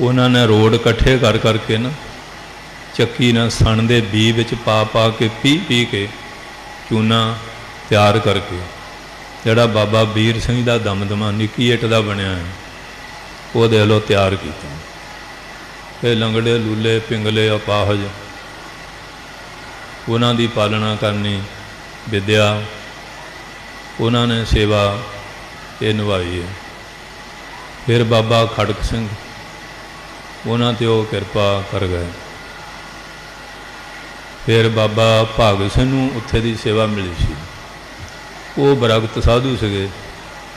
उन्होंने रोड कट्ठे कर करके ना चक्की ना सन दे बी विच पा पा के पी के चूना तैयार करके जड़ा बाबा बीर सिंह का दमदमा निक्की इट का बनया है वो देख लो तैयार किया। फिर लंगड़े लूले पिंगले अपाहज उन्हां दी पालना करनी विद्या उन्होंने सेवा ये निभाई है। फिर बाबा खड़क सिंह उन्हां ते वो कृपा कर गए। फिर बाबा भाग सिंह नूं उत्थे दी सेवा मिली सी। वो बरगत साधु सगे,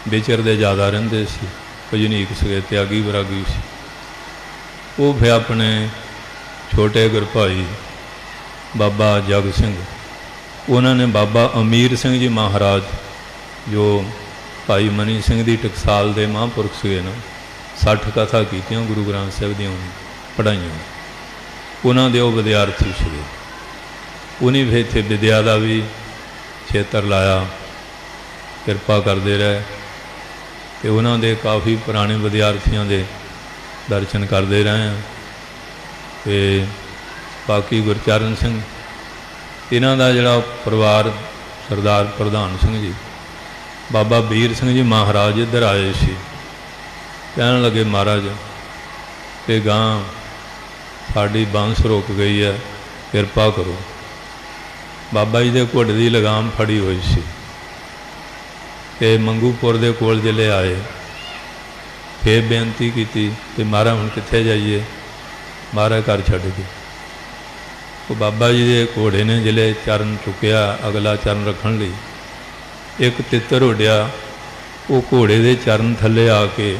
विचरते ज़्यादा रहिंदे सी, भजनीक सगे, त्यागी बरागी सी। वो फिर अपने छोटे गुर भाई बाबा जग सिंह उन्होंने बाबा अमीर सिंह जी महाराज जो भाई मनी सिंह की टकसाल के महापुरख से ना 60 कथा कीतियां गुरु ग्रंथ साहिब दी पढ़ाइयां। उन्होंने दे वो विद्यार्थी से उन्हें फिर इत्थे विद्या का भी क्षेत्र लाया, किरपा करते रहे। तो उन्होंने काफ़ी पुराने विद्यार्थियों के दर्शन करते रहे हैं। तो बाकी गुरचरण सिंह इन्हों का जोड़ा परिवार सरदार प्रधान सिंह जी बाबा बीर सिंह जी महाराज इधर आए सी। कहन लगे महाराज कि गां साड़ी बांस रुक गई है, किरपा करो। बाबा जी के घुड़ की लगाम फड़ी हुई सी कि मंगूपुर के कोल जिले आए फिर बेनती की कि महाराज हुण कित्थे जाइए, महाराज घर छड्ड गए। तो बाबा जी के घोड़े ने जिले चरण चुकया अगला चरण रखने लई एक तितर उड्या, वो घोड़े के चरण थले आके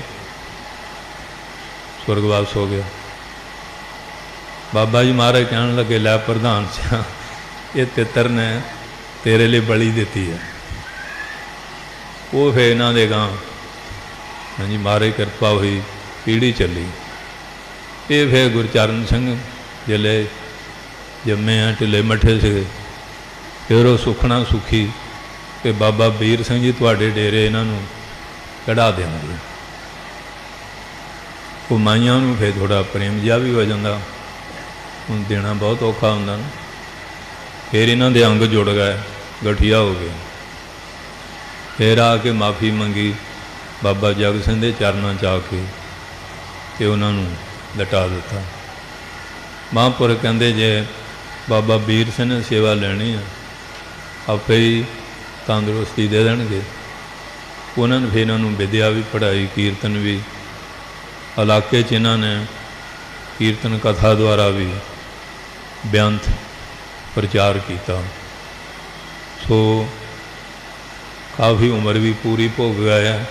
स्वर्गवास हो गया। बाबा जी महाराज कहने लगे लै प्रधान सिया ये तितर ने तेरे लिए बलि दी है। वो फिर इन्हों के गां हाँ जी महाराज कृपा हुई पीढ़ी चली। ये फिर गुरचरण सिंह जिले जम्मे हैं ढिले मठे से फिर वो सुखना सुखी कि बाबा बीर सिंह जी तुहाडे डेरे इन्हों चढ़ा देंगे। वो माइयां नूं फिर थोड़ा प्रेम जिहा भी हो जाता, हुण देना बहुत औखा हुंदा ना। फिर इन्हां दे अंग जुड़ गए, गठिया हो गए। फिर आके माफ़ी मंगी बाबा जग सिंह के चरणों च आके तो उन्होंने लटा दिता। महापुरख कहते जे बाबा बीर सिंह ने सेवा लेनी है आपे ही तंदुरुस्ती दे देंगे। उन्होंने फिर इन्होंने विद्या भी पढ़ाई, कीर्तन भी इलाके च इन्होंने कीर्तन कथा द्वारा भी बेअंत प्रचार किया। सो काफ़ी उम्र भी पूरी भोग गया है।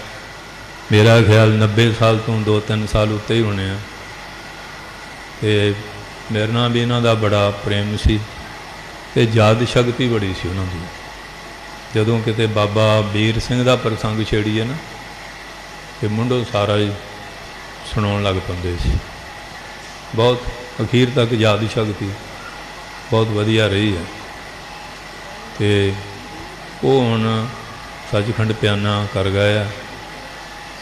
मेरा ख्याल 90 साल तो 2-3 साल उत्ते ही होने हैं। तो मेरे नाल भी इन्हों का बड़ा प्रेम सी ते याद शक्ति बड़ी सी उन्हों की। जदों किते बाबा बीर सिंह का प्रसंग छेड़ीए ना तो मुंडो सारा ही सुनाउण लग पैंदे सी। बहुत अखीर तक याद शक्ति बहुत वधिया रही है। तो वो हुण सचखंड प्याना कर गए।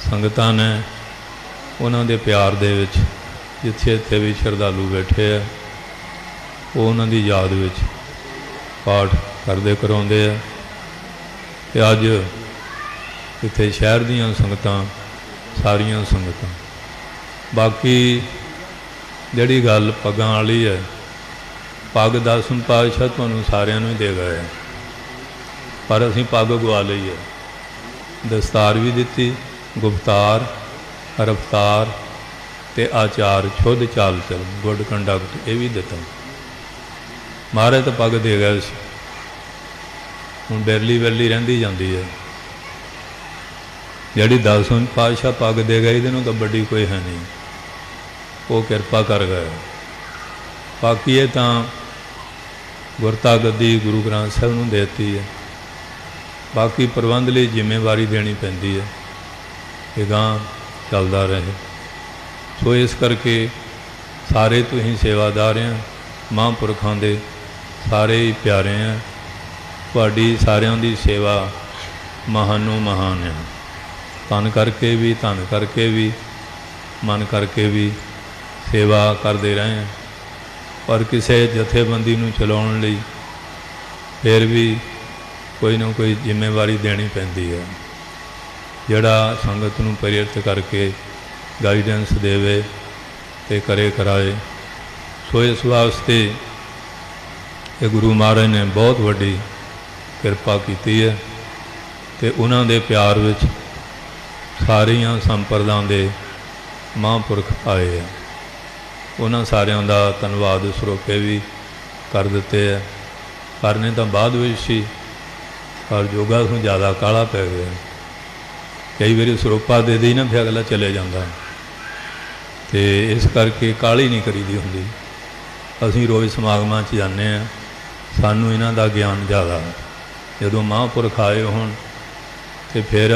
संगतां ने ਉਹਨਾਂ ਦੇ ਪਿਆਰ ਦੇ ਵਿੱਚ ਜਿੱਥੇ ਇੱਥੇ ਵੀ ਸ਼ਰਧਾਲੂ ਬੈਠੇ ਆ, ਉਹ ਉਹਨਾਂ ਦੀ ਯਾਦ ਵਿੱਚ ਪਾਠ ਕਰਦੇ ਕਰਾਉਂਦੇ ਆ। ਤੇ ਅੱਜ ਇੱਥੇ ਸ਼ਹਿਰ ਦੀਆਂ ਸੰਗਤਾਂ, ਸਾਰੀਆਂ ਸੰਗਤਾਂ, ਬਾਕੀ ਜਿਹੜੀ ਗੱਲ ਪੱਗਾਂ ਵਾਲੀ ਹੈ, ਪੱਗ ਦਸਮ ਪਾਤਸ਼ਾਹ ਤੁਹਾਨੂੰ ਸਾਰਿਆਂ ਨੂੰ ਹੀ ਦੇ ਗਏ ਹੈ, ਪਰ ਅਸੀਂ ਪੱਗ ਗਵਾ ਲਈ ਹੈ। ਦਸਤਾਰ ਵੀ ਦਿੱਤੀ, ਗੁਫਤਾਰ, ਰਫਤਾਰ ਤੇ ਆਚਾਰ, ਸ਼ੁੱਧ ਚਾਲ ਚਲ, ਗੁੱਡ ਕੰਡਕਟ, ਇਹ ਵੀ ਦਿੱਤਾ। ਮਹਾਰਾਜ ਤਾਂ ਪੱਗ ਦੇ ਗਏ ਸੀ, ਹੁਣ ਬੈਰਲੀ ਵੈਰਲੀ ਰਹਿੰਦੀ ਜਾਂਦੀ ਹੈ। ਜਿਹੜੀ ਦਸਮ ਪਾਤਸ਼ਾਹ ਪੱਗ ਦੇ ਗਏ, ਇਹਦੇ ਨੂੰ ਤਾਂ ਵੱਡੀ ਕੋਈ ਹੈ ਨਹੀਂ, ਉਹ ਕਿਰਪਾ ਕਰ ਗਏ। ਬਾਕੀ ਇਹ ਤਾਂ ਗੁਰਤਾ ਗੱਦੀ ਗੁਰੂ ਗ੍ਰੰਥ ਸਾਹਿਬ ਨੂੰ ਦੇ ਦਿੱਤੀ ਹੈ। ਬਾਕੀ ਪ੍ਰਬੰਧ ਲਈ ਜ਼ਿੰਮੇਵਾਰੀ ਦੇਣੀ ਪੈਂਦੀ ਹੈ, ਇਹ ਗਾਂ ਚੱਲਦਾ ਰਹੇ। ਸੋ ਇਸ ਕਰਕੇ ਸਾਰੇ ਤੁਸੀਂ ਸੇਵਾਦਾਰ ਆ, ਮਹਾਂਪੁਰਖਾਂ ਦੇ ਸਾਰੇ ਹੀ ਪਿਆਰੇ ਆ। ਤੁਹਾਡੀ ਸਾਰਿਆਂ ਦੀ ਸੇਵਾ ਮਹਾਨੋਂ ਮਹਾਨ ਹੈ। ਤਨ ਕਰਕੇ ਵੀ, ਧਨ ਕਰਕੇ ਵੀ, ਮਨ ਕਰਕੇ ਵੀ ਸੇਵਾ ਕਰਦੇ ਰਹੇ ਹਾਂ। ਪਰ ਕਿਸੇ ਜਥੇਬੰਦੀ ਨੂੰ ਚਲਾਉਣ ਲਈ ਫਿਰ ਵੀ ਕੋਈ ਨਾ ਕੋਈ ਜ਼ਿੰਮੇਵਾਰੀ ਦੇਣੀ ਪੈਂਦੀ ਹੈ, ਜਿਹੜਾ ਸੰਗਤ ਨੂੰ ਪ੍ਰੇਰਿਤ ਕਰਕੇ ਗਾਈਡੈਂਸ ਦੇਵੇ ਤੇ ਕਰੇ ਕਰਾਏ। ਸੋ ਇਸ ਵਾਸਤੇ ਇਹ ਗੁਰੂ ਮਹਾਰਾਜ ਨੇ ਬਹੁਤ ਵੱਡੀ ਕਿਰਪਾ ਕੀਤੀ ਹੈ ਤੇ ਉਹਨਾਂ ਦੇ ਪਿਆਰ ਵਿੱਚ ਸਾਰੀਆਂ ਸੰਪਰਦਾਵਾਂ ਦੇ ਮਹਾਂਪੁਰਖ ਆਏ ਹੈ। ਉਹਨਾਂ ਸਾਰਿਆਂ ਦਾ ਧੰਨਵਾਦ ਸਰੋਪੇ ਵੀ ਕਰ ਦਿੱਤੇ ਹੈ। ਕਰਨੇ ਤਾਂ ਬਾਅਦ ਵਿੱਚ ਸੀ, ਪਰ ਯੋਗਾ ਤੋਂ ਜ਼ਿਆਦਾ ਕਾਹਲਾ ਪੈ ਗਿਆ। ਕਈ ਵਾਰੀ ਸਰੋਪਾ ਦੇ ਦੇ ਨਾ, ਫਿਰ ਅਗਲਾ ਚਲੇ ਜਾਂਦਾ, ਤੇ ਇਸ ਕਰਕੇ ਕਾਹਲੀ ਨਹੀਂ ਕਰੀਦੀ ਹੁੰਦੀ। ਅਸੀਂ ਰੋਜ਼ ਸਮਾਗਮਾਂ 'ਚ ਜਾਂਦੇ ਹਾਂ, ਸਾਨੂੰ ਇਹਨਾਂ ਦਾ ਗਿਆਨ ਜ਼ਿਆਦਾ। ਜਦੋਂ ਮਹਾਂਪੁਰਖ ਆਏ ਹੋਣ ਤੇ ਫਿਰ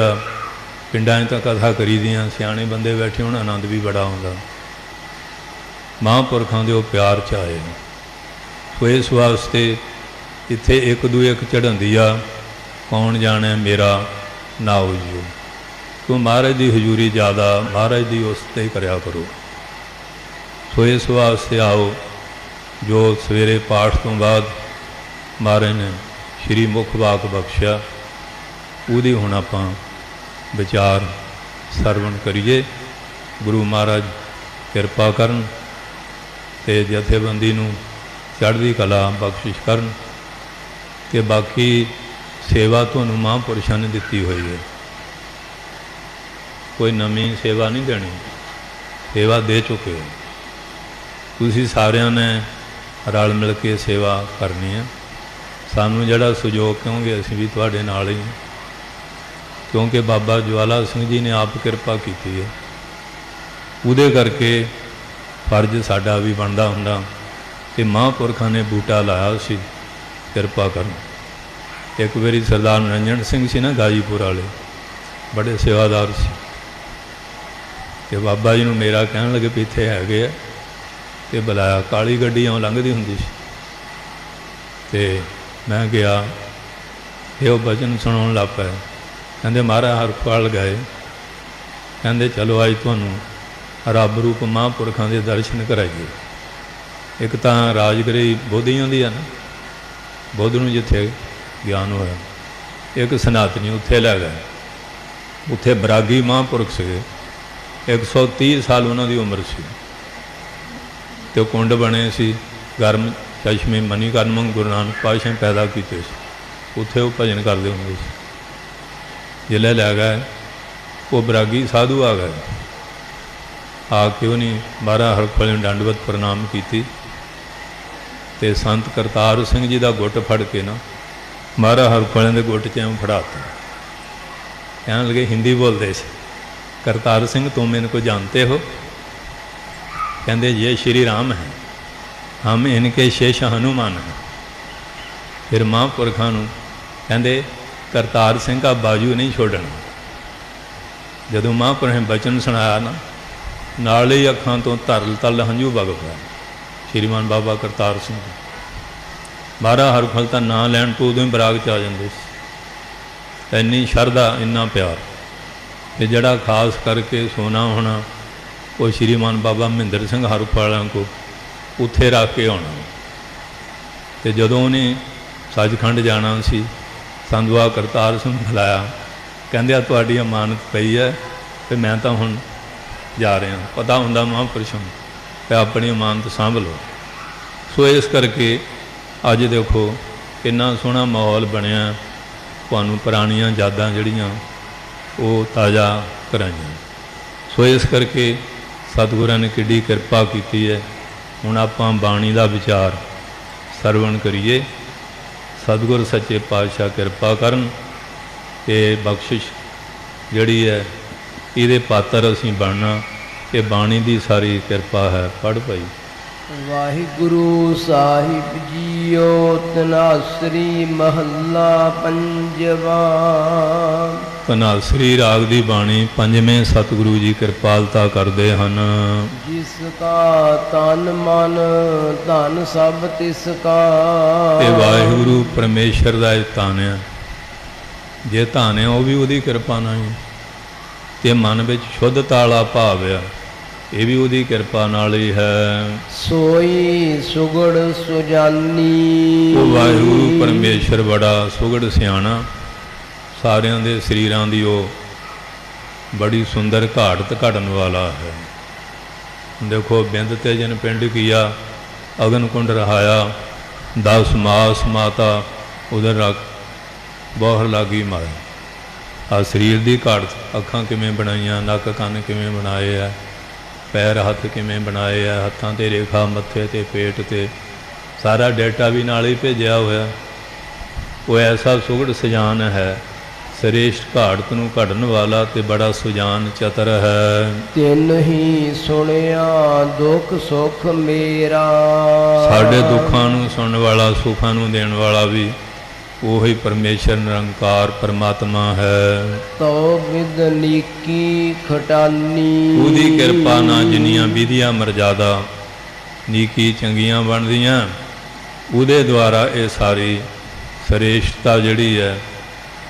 ਪਿੰਡਾਂ 'ਚ ਤਾਂ ਕਥਾ ਕਰੀਦੀਆਂ, ਸਿਆਣੇ ਬੰਦੇ ਬੈਠੇ ਹੋਣ, ਆਨੰਦ ਵੀ ਬੜਾ ਆਉਂਦਾ। ਮਹਾਂਪੁਰਖਾਂ ਦੇ ਉਹ ਪਿਆਰ 'ਚ ਆਏ। ਸੋ ਇਸ ਵਾਸਤੇ ਇੱਥੇ ਇੱਕ ਦੂਏ ਇੱਕ ਚੜ੍ਹਾਉਂਦੀ ਆ, ਕੌਣ ਜਾਣੇ ਮੇਰਾ ਨਾਉ ਜੀਓ। ਤੂੰ ਮਹਾਰਾਜ ਦੀ ਹਜ਼ੂਰੀ ਜ਼ਿਆਦਾ, ਮਹਾਰਾਜ ਦੀ ਉਸ 'ਤੇ ਹੀ ਕਰਿਆ ਕਰੋ। ਸੋ ਇਸ ਵਾਸਤੇ ਆਓ, ਜੋ ਸਵੇਰੇ ਪਾਠ ਤੋਂ ਬਾਅਦ ਮਹਾਰਾਜ ਨੇ ਸ਼੍ਰੀ ਮੁਖ ਵਾਕ ਬਖਸ਼ਿਆ, ਉਹਦੀ ਹੁਣ ਆਪਾਂ ਵਿਚਾਰ ਸਰਵਣ ਕਰੀਏ। ਗੁਰੂ ਮਹਾਰਾਜ ਕਿਰਪਾ ਕਰਨ ਤੇ ਜਥੇਬੰਦੀ ਨੂੰ ਚੜ੍ਹਦੀ ਕਲਾ ਬਖਸ਼ਿਸ਼ ਕਰਨ। ਤੇ ਬਾਕੀ ਸੇਵਾ ਤੁਹਾਨੂੰ ਮਹਾਂਪੁਰਸ਼ਾਂ ਨੇ ਦਿੱਤੀ ਹੋਈ ਹੈ, ਕੋਈ ਨਵੀਂ ਸੇਵਾ ਨਹੀਂ ਦੇਣੀ, ਸੇਵਾ ਦੇ ਚੁੱਕੇ ਹੋ ਤੁਸੀਂ। ਸਾਰਿਆਂ ਨੇ ਰਲ ਮਿਲ ਕੇ ਸੇਵਾ ਕਰਨੀ ਹੈ। ਸਾਨੂੰ ਜਿਹੜਾ ਸਹਿਯੋਗ ਕਹੋਗੇ, ਅਸੀਂ ਵੀ ਤੁਹਾਡੇ ਨਾਲ ਹੀ, ਕਿਉਂਕਿ ਬਾਬਾ ਜਵਾਲਾ ਸਿੰਘ ਜੀ ਨੇ ਆਪ ਕਿਰਪਾ ਕੀਤੀ ਹੈ। ਉਹਦੇ ਕਰਕੇ ਫਰਜ਼ ਸਾਡਾ ਵੀ ਬਣਦਾ ਹੁੰਦਾ, ਤੇ ਮਹਾਂਪੁਰਖਾਂ ਨੇ ਬੂਟਾ ਲਾਇਆ ਸੀ ਕਿਰਪਾ ਕਰਨ। ਇੱਕ ਵਾਰੀ ਸਰਦਾਰ ਨਿਰੰਜਨ ਸਿੰਘ ਸੀ ਨਾ, ਗਾਜੀਪੁਰ ਵਾਲੇ, ਬੜੇ ਸੇਵਾਦਾਰ ਸੀ, ਤੇ ਬਾਬਾ ਜੀ ਨੂੰ ਮੇਰਾ ਕਹਿਣ ਲੱਗੇ ਵੀ ਇੱਥੇ ਹੈਗੇ ਆ, ਤੇ ਬੁਲਾਇਆ। ਕਾਲੀ ਗੱਡੀ ਆਉਂ ਲੰਘਦੀ ਹੁੰਦੀ ਸੀ, ਤੇ ਮੈਂ ਗਿਆ, ਤੇ ਉਹ ਭਜਨ ਸੁਣਾਉਣ ਲੱਗ ਪਏ। ਕਹਿੰਦੇ ਮਹਾਰਾਜ ਹਰਫਲ ਗਏ, ਕਹਿੰਦੇ ਚਲੋ ਅੱਜ ਤੁਹਾਨੂੰ ਰੱਬ ਰੂਪ ਮਹਾਂਪੁਰਖਾਂ ਦੇ ਦਰਸ਼ਨ ਕਰਾਈਏ। ਇੱਕ ਤਾਂ ਰਾਜਗਰੀ ਬੋਧੀਆਂ ਦੀ ਆ ਨਾ, ਬੁੱਧ ਨੂੰ ਜਿੱਥੇ ਗਿਆਨ ਹੋਇਆ, ਇੱਕ ਸਨਾਤਨੀ ਉੱਥੇ ਲੈ ਗਏ। ਉੱਥੇ ਬਰਾਗੀ ਮਹਾਂਪੁਰਖ ਸੀਗੇ, 130 ਸਾਲ ਉਹਨਾਂ ਦੀ ਉਮਰ ਸੀ, ਤੇ ਉਹ ਕੁੰਡ ਬਣੇ ਸੀ, ਗਰਮ ਚਸ਼ਮੇ ਮਨੀਕਰਮ ਗੁਰੂ ਨਾਨਕ ਪਾਤਸ਼ਾਹ ਨੇ ਪੈਦਾ ਕੀਤੇ ਸੀ, ਉੱਥੇ ਉਹ ਭਜਨ ਕਰਦੇ ਹੁੰਦੇ ਸੀ। ਜ਼ਿਲ੍ਹੇ ਲੈ ਗਏ, ਉਹ ਬਰਾਗੀ ਸਾਧੂ ਆ ਗਏ। ਆ ਕੇ ਉਹਨੇ ਮਹਾਰਾਜ ਹਰਖਵਾਲੇ ਨੂੰ ਦੰਡਵਤ ਪ੍ਰਣਾਮ ਕੀਤੀ, ਤੇ ਸੰਤ ਕਰਤਾਰ ਸਿੰਘ ਜੀ ਦਾ ਗੁੱਟ ਫੜ ਕੇ ਨਾ ਮਹਾਰਾਜ ਹਰਖਵਾਲੇ ਦੇ ਗੁੱਟ 'ਚ ਐਂ ਫੜਾਤਾ। ਕਹਿਣ ਲੱਗੇ, ਹਿੰਦੀ ਬੋਲਦੇ ਸੀ, करतार सिंह तुम इनको जानते हो? कहते ये श्री राम हैं, हम इनके शेष हनुमान हैं। फिर महापुरखा कहते करतार सिंह का बाजू नहीं छोड़ना। जदों महापुरख ने बचन सुनाया ना, नाल ही अखां तो तरल तल हंझू वग पिया श्रीमान बाबा करतार सिंह। महाराज हरखवाल का नां लैन तो उदों ही बराग च आ जाते, इन्नी शरधा इन्ना प्यार। ते जड़ा खास करके सोना होना ਉਹ ਸ਼੍ਰੀਮਾਨ ਬਾਬਾ ਮਹਿੰਦਰ ਸਿੰਘ ਹਰਪਾਲਾਂ ਕੋ ਉੱਥੇ ਰੱਖ ਕੇ ਆਉਣਾ। ਤੇ ਜਦੋਂ ਉਹਨੇ ਸੱਚਖੰਡ ਜਾਣਾ ਸੀ, ਸੰਧਵਾ ਕਰਤਾਰ ਸਿੰਘ ਬੁਲਾਇਆ, ਕਹਿੰਦੇ ਆ ਤੁਹਾਡੀ ਅਮਾਨਤ ਪਈ ਹੈ ਤੇ ਮੈਂ ਤਾਂ ਹੁਣ ਜਾ ਰਿਹਾ। ਪਤਾ ਹੁੰਦਾ ਮਹਾਂਪੁਰਸ਼ ਨੂੰ ਤੇ ਆਪਣੀ ਅਮਾਨਤ ਸਾਂਭ ਲਓ। ਸੋ ਇਸ ਕਰਕੇ ਅੱਜ ਦੇਖੋ ਕਿੰਨਾ ਸੋਹਣਾ ਮਾਹੌਲ ਬਣਿਆ, ਤੁਹਾਨੂੰ ਪੁਰਾਣੀਆਂ ਯਾਦਾਂ ਜਿਹੜੀਆਂ ਉਹ ਤਾਜ਼ਾ ਕਰਾਈਆਂ। ਸੋ ਇਸ ਕਰਕੇ ਸਤਿਗੁਰਾਂ ਨੇ ਕਿੱਡੀ ਕਿਰਪਾ ਕੀਤੀ ਹੈ। ਹੁਣ ਆਪਾਂ ਬਾਣੀ ਦਾ ਵਿਚਾਰ ਸਰਵਣ ਕਰੀਏ। ਸਤਿਗੁਰ ਸੱਚੇ ਪਾਤਸ਼ਾਹ ਕਿਰਪਾ ਕਰਨ ਤੇ ਬਖਸ਼ਿਸ਼ ਜਿਹੜੀ ਹੈ ਇਹਦੇ ਪਾਤਰ ਅਸੀਂ ਬਣਨਾ। ਇਹ ਬਾਣੀ ਦੀ ਸਾਰੀ ਕਿਰਪਾ ਹੈ। ਪੜ੍ਹ ਭਾਈ। ਵਾਹਿਗੁਰੂ ਸਾਹਿਬ ਜੀਓ। ਤਨਾਸਰੀ ਮਹੱਲਾ ਪੰਜਵਾ। ਧਨਾਸਰੀ ਰਾਗ ਦੀ ਬਾਣੀ ਪੰਜਵੇਂ ਸਤਿਗੁਰੂ ਜੀ ਕਿਰਪਾਲਤਾ ਕਰਦੇ ਹਨ। ਜਿਸ ਕਾ ਤਨ ਮਨ ਧਨ ਸਭ ਤਿਸ ਕਾ। ਇਹ ਵਾਹਿਗੁਰੂ ਪਰਮੇਸ਼ਰ ਦਾ ਇਹ ਧਨ ਹੈ। ਜੇ ਧਨ ਹੈ ਉਹ ਵੀ ਉਹਦੀ ਕਿਰਪਾ ਨਾਲ ਹੀ, ਤੇ ਮਨ ਵਿੱਚ ਸ਼ੁੱਧਤਾ ਵਾਲਾ ਭਾਵ ਆ, ਇਹ ਵੀ ਉਹਦੀ ਕਿਰਪਾ ਨਾਲ ਹੀ ਹੈ। ਸੋਈ ਸੁਗੜ ਸੁਜਾਨੀ। ਉਹ ਵਾਹਿਗੁਰੂ ਪਰਮੇਸ਼ਰ ਬੜਾ ਸੁਗੜ ਸਿਆਣਾ, ਸਾਰਿਆਂ ਦੇ ਸਰੀਰਾਂ ਦੀ ਉਹ ਬੜੀ ਸੁੰਦਰ ਘਾੜਤ ਘੜਨ ਵਾਲਾ ਹੈ। ਦੇਖੋ ਬਿੰਦ ਤੇ ਜਨ ਪਿੰਡ ਕੀਆ, ਅਗਨ ਕੁੰਡ ਰਹਾਇਆ, 10 ਮਾਸ ਮਾਤਾ ਉਧਰ ਰੱਖ ਬੋਹਰ ਲਾਗੀ ਮਾਏ। ਆ ਸਰੀਰ ਦੀ ਘਾੜਤ, ਅੱਖਾਂ ਕਿਵੇਂ ਬਣਾਈਆਂ, ਨੱਕ ਕੰਨ ਕਿਵੇਂ ਬਣਾਏ ਆ, ਪੈਰ ਹੱਥ ਕਿਵੇਂ ਬਣਾਏ ਆ, ਹੱਥਾਂ 'ਤੇ ਰੇਖਾ, ਮੱਥੇ 'ਤੇ, ਪੇਟ 'ਤੇ ਸਾਰਾ ਡੇਟਾ ਵੀ ਨਾਲ ਹੀ ਭੇਜਿਆ ਹੋਇਆ। ਉਹ ਐਸਾ ਸੁਗੜ ਸੁਜਾਨ ਹੈ, ਸ੍ਰੇਸ਼ਟ ਘਾੜਤ ਨੂੰ ਘੜਨ ਵਾਲਾ ਤੇ ਬੜਾ ਸੁਜਾਨ ਚਤਰ ਹੈ। ਤਿਨ ਹੀ ਸੁਣਿਆ ਦੁੱਖ ਸੁਖ ਮੇਰਾ। ਸਾਡੇ ਦੁੱਖਾਂ ਨੂੰ ਸੁਣਨ ਵਾਲਾ, ਸੁੱਖਾਂ ਨੂੰ ਦੇਣ ਵਾਲਾ ਵੀ ਉਹੀ ਪਰਮੇਸ਼ਰ ਨਿਰੰਕਾਰ ਪਰਮਾਤਮਾ ਹੈ। ਤੋ ਵਿਦ ਨੀਕੀ ਖਟਾਨੀ। ਉਹਦੀ ਕਿਰਪਾ ਨਾਲ ਜਿੰਨੀਆਂ ਵਿਧੀਆਂ ਮਰਜ਼ਾਦਾ ਨੀਕੀ ਚੰਗੀਆਂ ਬਣਦੀਆਂ, ਉਹਦੇ ਦੁਆਰਾ ਇਹ ਸਾਰੀ ਸ੍ਰੇਸ਼ਟਤਾ ਜਿਹੜੀ ਹੈ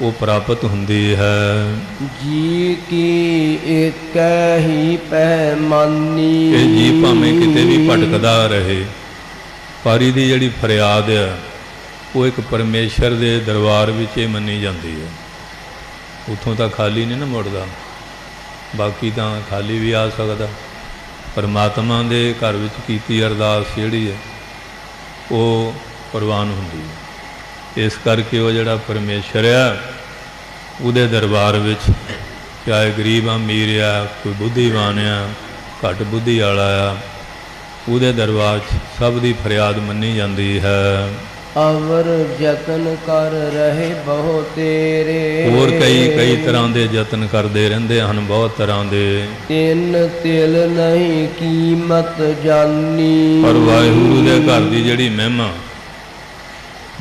ਉਹ ਪ੍ਰਾਪਤ ਹੁੰਦੀ ਹੈ। ਜੀ ਕੀ ਏਕੈ ਹੀ ਪਹਿਮਾਨੀ। ਇਹ ਜੀ ਭਾਵੇਂ ਕਿਤੇ ਵੀ ਭਟਕਦਾ ਰਹੇ, ਪਰ ਇਹਦੀ ਜਿਹੜੀ ਫਰਿਆਦ ਹੈ ਉਹ ਇੱਕ ਪਰਮੇਸ਼ਰ ਦੇ ਦਰਬਾਰ ਵਿੱਚ ਹੀ ਮੰਨੀ ਜਾਂਦੀ ਹੈ। ਉੱਥੋਂ ਤਾਂ ਖਾਲੀ ਨਹੀਂ ਨਾ ਮੁੜਦਾ, ਬਾਕੀ ਤਾਂ ਖਾਲੀ ਵੀ ਆ ਸਕਦਾ। ਪਰਮਾਤਮਾ ਦੇ ਘਰ ਵਿੱਚ ਕੀਤੀ ਅਰਦਾਸ ਜਿਹੜੀ ਹੈ ਉਹ ਪ੍ਰਵਾਨ ਹੁੰਦੀ ਹੈ। ਇਸ ਕਰਕੇ ਉਹ ਜਿਹੜਾ ਪਰਮੇਸ਼ਰ ਆ ਉਹਦੇ ਦਰਬਾਰ ਵਿੱਚ ਚਾਹੇ ਗਰੀਬ ਅਮੀਰ ਆ, ਕੋਈ ਬੁੱਧੀਵਾਨ ਆ, ਘੱਟ ਬੁੱਧੀ ਵਾਲਾ ਆ, ਉਹਦੇ ਦਰਬਾਰ 'ਚ ਸਭ ਦੀ ਫਰਿਆਦ ਮੰਨੀ ਜਾਂਦੀ ਹੈ। ਅਵਰ ਯਤਨ ਕਰ ਰਹੇ ਬਹੁ ਤੇਰੇ। ਹੋਰ ਕਈ ਤਰ੍ਹਾਂ ਦੇ ਯਤਨ ਕਰਦੇ ਰਹਿੰਦੇ ਹਨ, ਬਹੁਤ ਤਰ੍ਹਾਂ ਦੇ। ਤਿੰਨ ਤਿਲ ਨਹੀਂ ਕੀਮਤ ਜਾਨੀ। ਪਰ ਵਾਹਿਗੁਰੂ ਦੇ ਘਰ ਦੀ ਜਿਹੜੀ ਮਹਿਮਾ,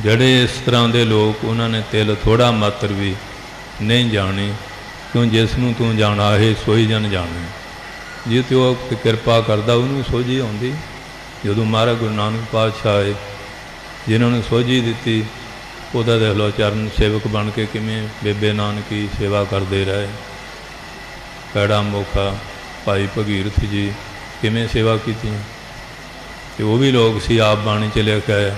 ਜਿਹੜੇ ਇਸ ਤਰ੍ਹਾਂ ਦੇ ਲੋਕ, ਉਹਨਾਂ ਨੇ ਤਿਲ ਥੋੜ੍ਹਾ ਮਾਤਰ ਵੀ ਨਹੀਂ ਜਾਣੀ। ਕਿਉਂ ਜਿਸ ਨੂੰ ਤੂੰ ਜਾਣਾ ਹੈ ਸੋਈ ਜਨ ਜਾਣੇ। ਜੇ ਤੇ ਉਹ ਕਿਰਪਾ ਕਰਦਾ ਉਹਨੂੰ ਸੋਝੀ ਆਉਂਦੀ। ਜਦੋਂ ਮਹਾਰਾਜ ਗੁਰੂ ਨਾਨਕ ਪਾਤਸ਼ਾਹ ਆਏ, ਜਿਨ੍ਹਾਂ ਨੂੰ ਸੋਝੀ ਦਿੱਤੀ, ਉਹਦਾ ਦੇਖ ਲਓ ਚਰਨ ਸੇਵਕ ਬਣ ਕੇ ਕਿਵੇਂ ਬੇਬੇ ਨਾਨਕੀ ਸੇਵਾ ਕਰਦੇ ਰਹੇ। ਪੈੜਾ ਮੋਖਾ ਭਾਈ ਭਗੀਰਥ ਜੀ ਕਿਵੇਂ ਸੇਵਾ ਕੀਤੀ। ਤੇ ਉਹ ਵੀ ਲੋਕ ਸੀ, ਆਪ ਬਾਣੀ 'ਚ ਲਿਖਿਆ,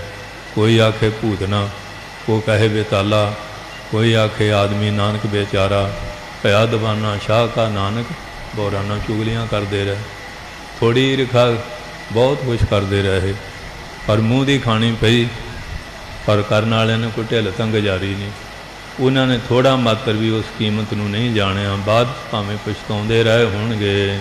ਕੋਈ ਆਖੇ ਭੂਤਨਾ, ਕੋ ਕਹੇ ਬੇਤਾਲਾ, ਕੋਈ ਆਖੇ ਆਦਮੀ ਨਾਨਕ ਬੇਚਾਰਾ, ਭਇਆ ਦਵਾਨਾ ਸ਼ਾਹ ਕਾ ਨਾਨਕ, ਬੋਰਾਨਾ ਚੁਗਲੀਆਂ ਕਰਦੇ ਰਹੇ। ਥੋੜ੍ਹੀ ਰਿਖਾ ਬਹੁਤ ਕੁਛ ਕਰਦੇ ਰਹੇ, ਪਰ ਮੂੰਹ ਦੀ ਖਾਣੀ ਪਈ। ਪਰ ਕਰਨ ਵਾਲਿਆਂ ਨੇ ਕੋਈ ਢਿੱਲ ਤੰਗ ਜਾਰੀ ਨਹੀਂ। ਉਹਨਾਂ ਨੇ ਥੋੜ੍ਹਾ ਮਾਤਰ ਵੀ ਉਸ ਕੀਮਤ ਨੂੰ ਨਹੀਂ ਜਾਣਿਆ। ਬਾਅਦ ਭਾਵੇਂ ਪਛਤਾਉਂਦੇ ਰਹੇ ਹੋਣਗੇ।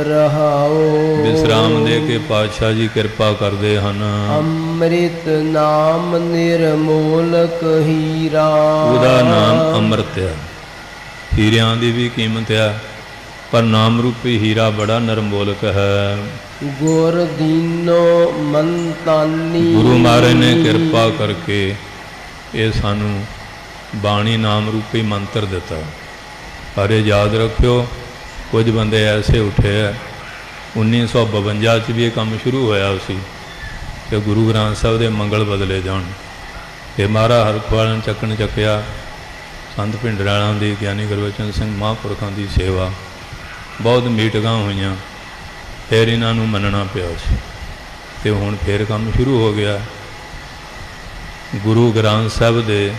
ਰਹਾਓ। ਵਿਸਰਾਮ ਦੇ ਕੇ ਪਾਤਸ਼ਾਹ ਜੀ ਕਿਰਪਾ ਕਰਦੇ ਹਨ। ਅੰਮ੍ਰਿਤ ਨਾਮ ਨਿਰਮੋਲਕ ਹੀਰਾ। ਉਹਦਾ ਨਾਮ ਅੰਮ੍ਰਿਤ ਹੈ। ਹੀਰਿਆਂ ਦੀ ਵੀ ਕੀਮਤ ਹੈ, ਪਰ ਨਾਮ ਰੂਪੀ ਹੀਰਾ ਬੜਾ ਨਿਰਮੋਲਕ ਹੈ। ਗੁਰ ਦੀਨੋ ਮੰਤਾਨੀ। ਗੁਰੂ ਮਹਾਰਾਜ ਨੇ ਕਿਰਪਾ ਕਰਕੇ ਇਹ ਸਾਨੂੰ ਬਾਣੀ ਨਾਮ ਰੂਪੀ ਮੰਤਰ ਦਿੱਤਾ। ਪਰ ਇਹ ਯਾਦ ਰੱਖਿਓ, ਕੁਝ ਬੰਦੇ ਐਸੇ ਉੱਠੇ ਆ, 1952 'ਚ ਵੀ ਇਹ ਕੰਮ ਸ਼ੁਰੂ ਹੋਇਆ ਸੀ ਕਿ ਗੁਰੂ ਗ੍ਰੰਥ ਸਾਹਿਬ ਦੇ ਮੰਗਲ ਬਦਲੇ ਜਾਣ। ਇਹ ਮਹਾਰਾਜ ਹਰਖਵਾਲ ਚੱਕਣ ਚੱਕਿਆ, ਸੰਤ ਭਿੰਡਰਾਲਾਂ ਦੀ, ਗਿਆਨੀ ਗੁਰਬਚਨ ਸਿੰਘ ਮਹਾਂਪੁਰਖਾਂ ਦੀ ਸੇਵਾ, ਬਹੁਤ ਮੀਟਿੰਗਾਂ ਹੋਈਆਂ, ਫਿਰ ਇਹਨਾਂ ਨੂੰ ਮੰਨਣਾ ਪਿਆ ਸੀ। ਤੇ ਹੁਣ ਫਿਰ ਕੰਮ ਸ਼ੁਰੂ ਹੋ ਗਿਆ। ਗੁਰੂ ਗ੍ਰੰਥ ਸਾਹਿਬ ਦੇ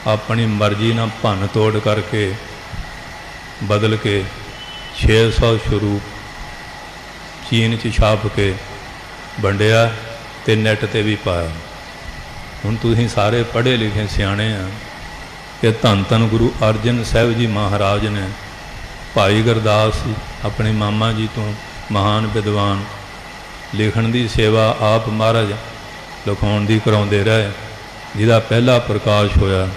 ਆਪਣੀ ਮਰਜ਼ੀ ਨਾਲ ਭੰਨ ਤੋੜ ਕਰਕੇ ਬਦਲ ਕੇ 600 ਸਰੂਪ ਚੀਨ 'ਚ ਛਾਪ ਕੇ ਵੰਡਿਆ ਤੇ ਨੈੱਟ 'ਤੇ ਵੀ ਪਾਇਆ। ਹੁਣ ਤੁਸੀਂ ਸਾਰੇ ਪੜ੍ਹੇ ਲਿਖੇ ਸਿਆਣੇ ਆ ਕਿ ਧੰਨ ਧੰਨ ਗੁਰੂ ਅਰਜਨ ਸਾਹਿਬ ਜੀ ਮਹਾਰਾਜ ਨੇ ਭਾਈ ਗੁਰਦਾਸ ਆਪਣੇ ਮਾਮਾ ਜੀ ਤੋਂ ਮਹਾਨ ਵਿਦਵਾਨ ਲਿਖਣ ਦੀ ਸੇਵਾ ਆਪ ਮਹਾਰਾਜ ਲਿਖਾਉਣ ਦੀ ਕਰਾਉਂਦੇ ਰਹੇ। ਜਿਹਦਾ ਪਹਿਲਾ ਪ੍ਰਕਾਸ਼ ਹੋਇਆ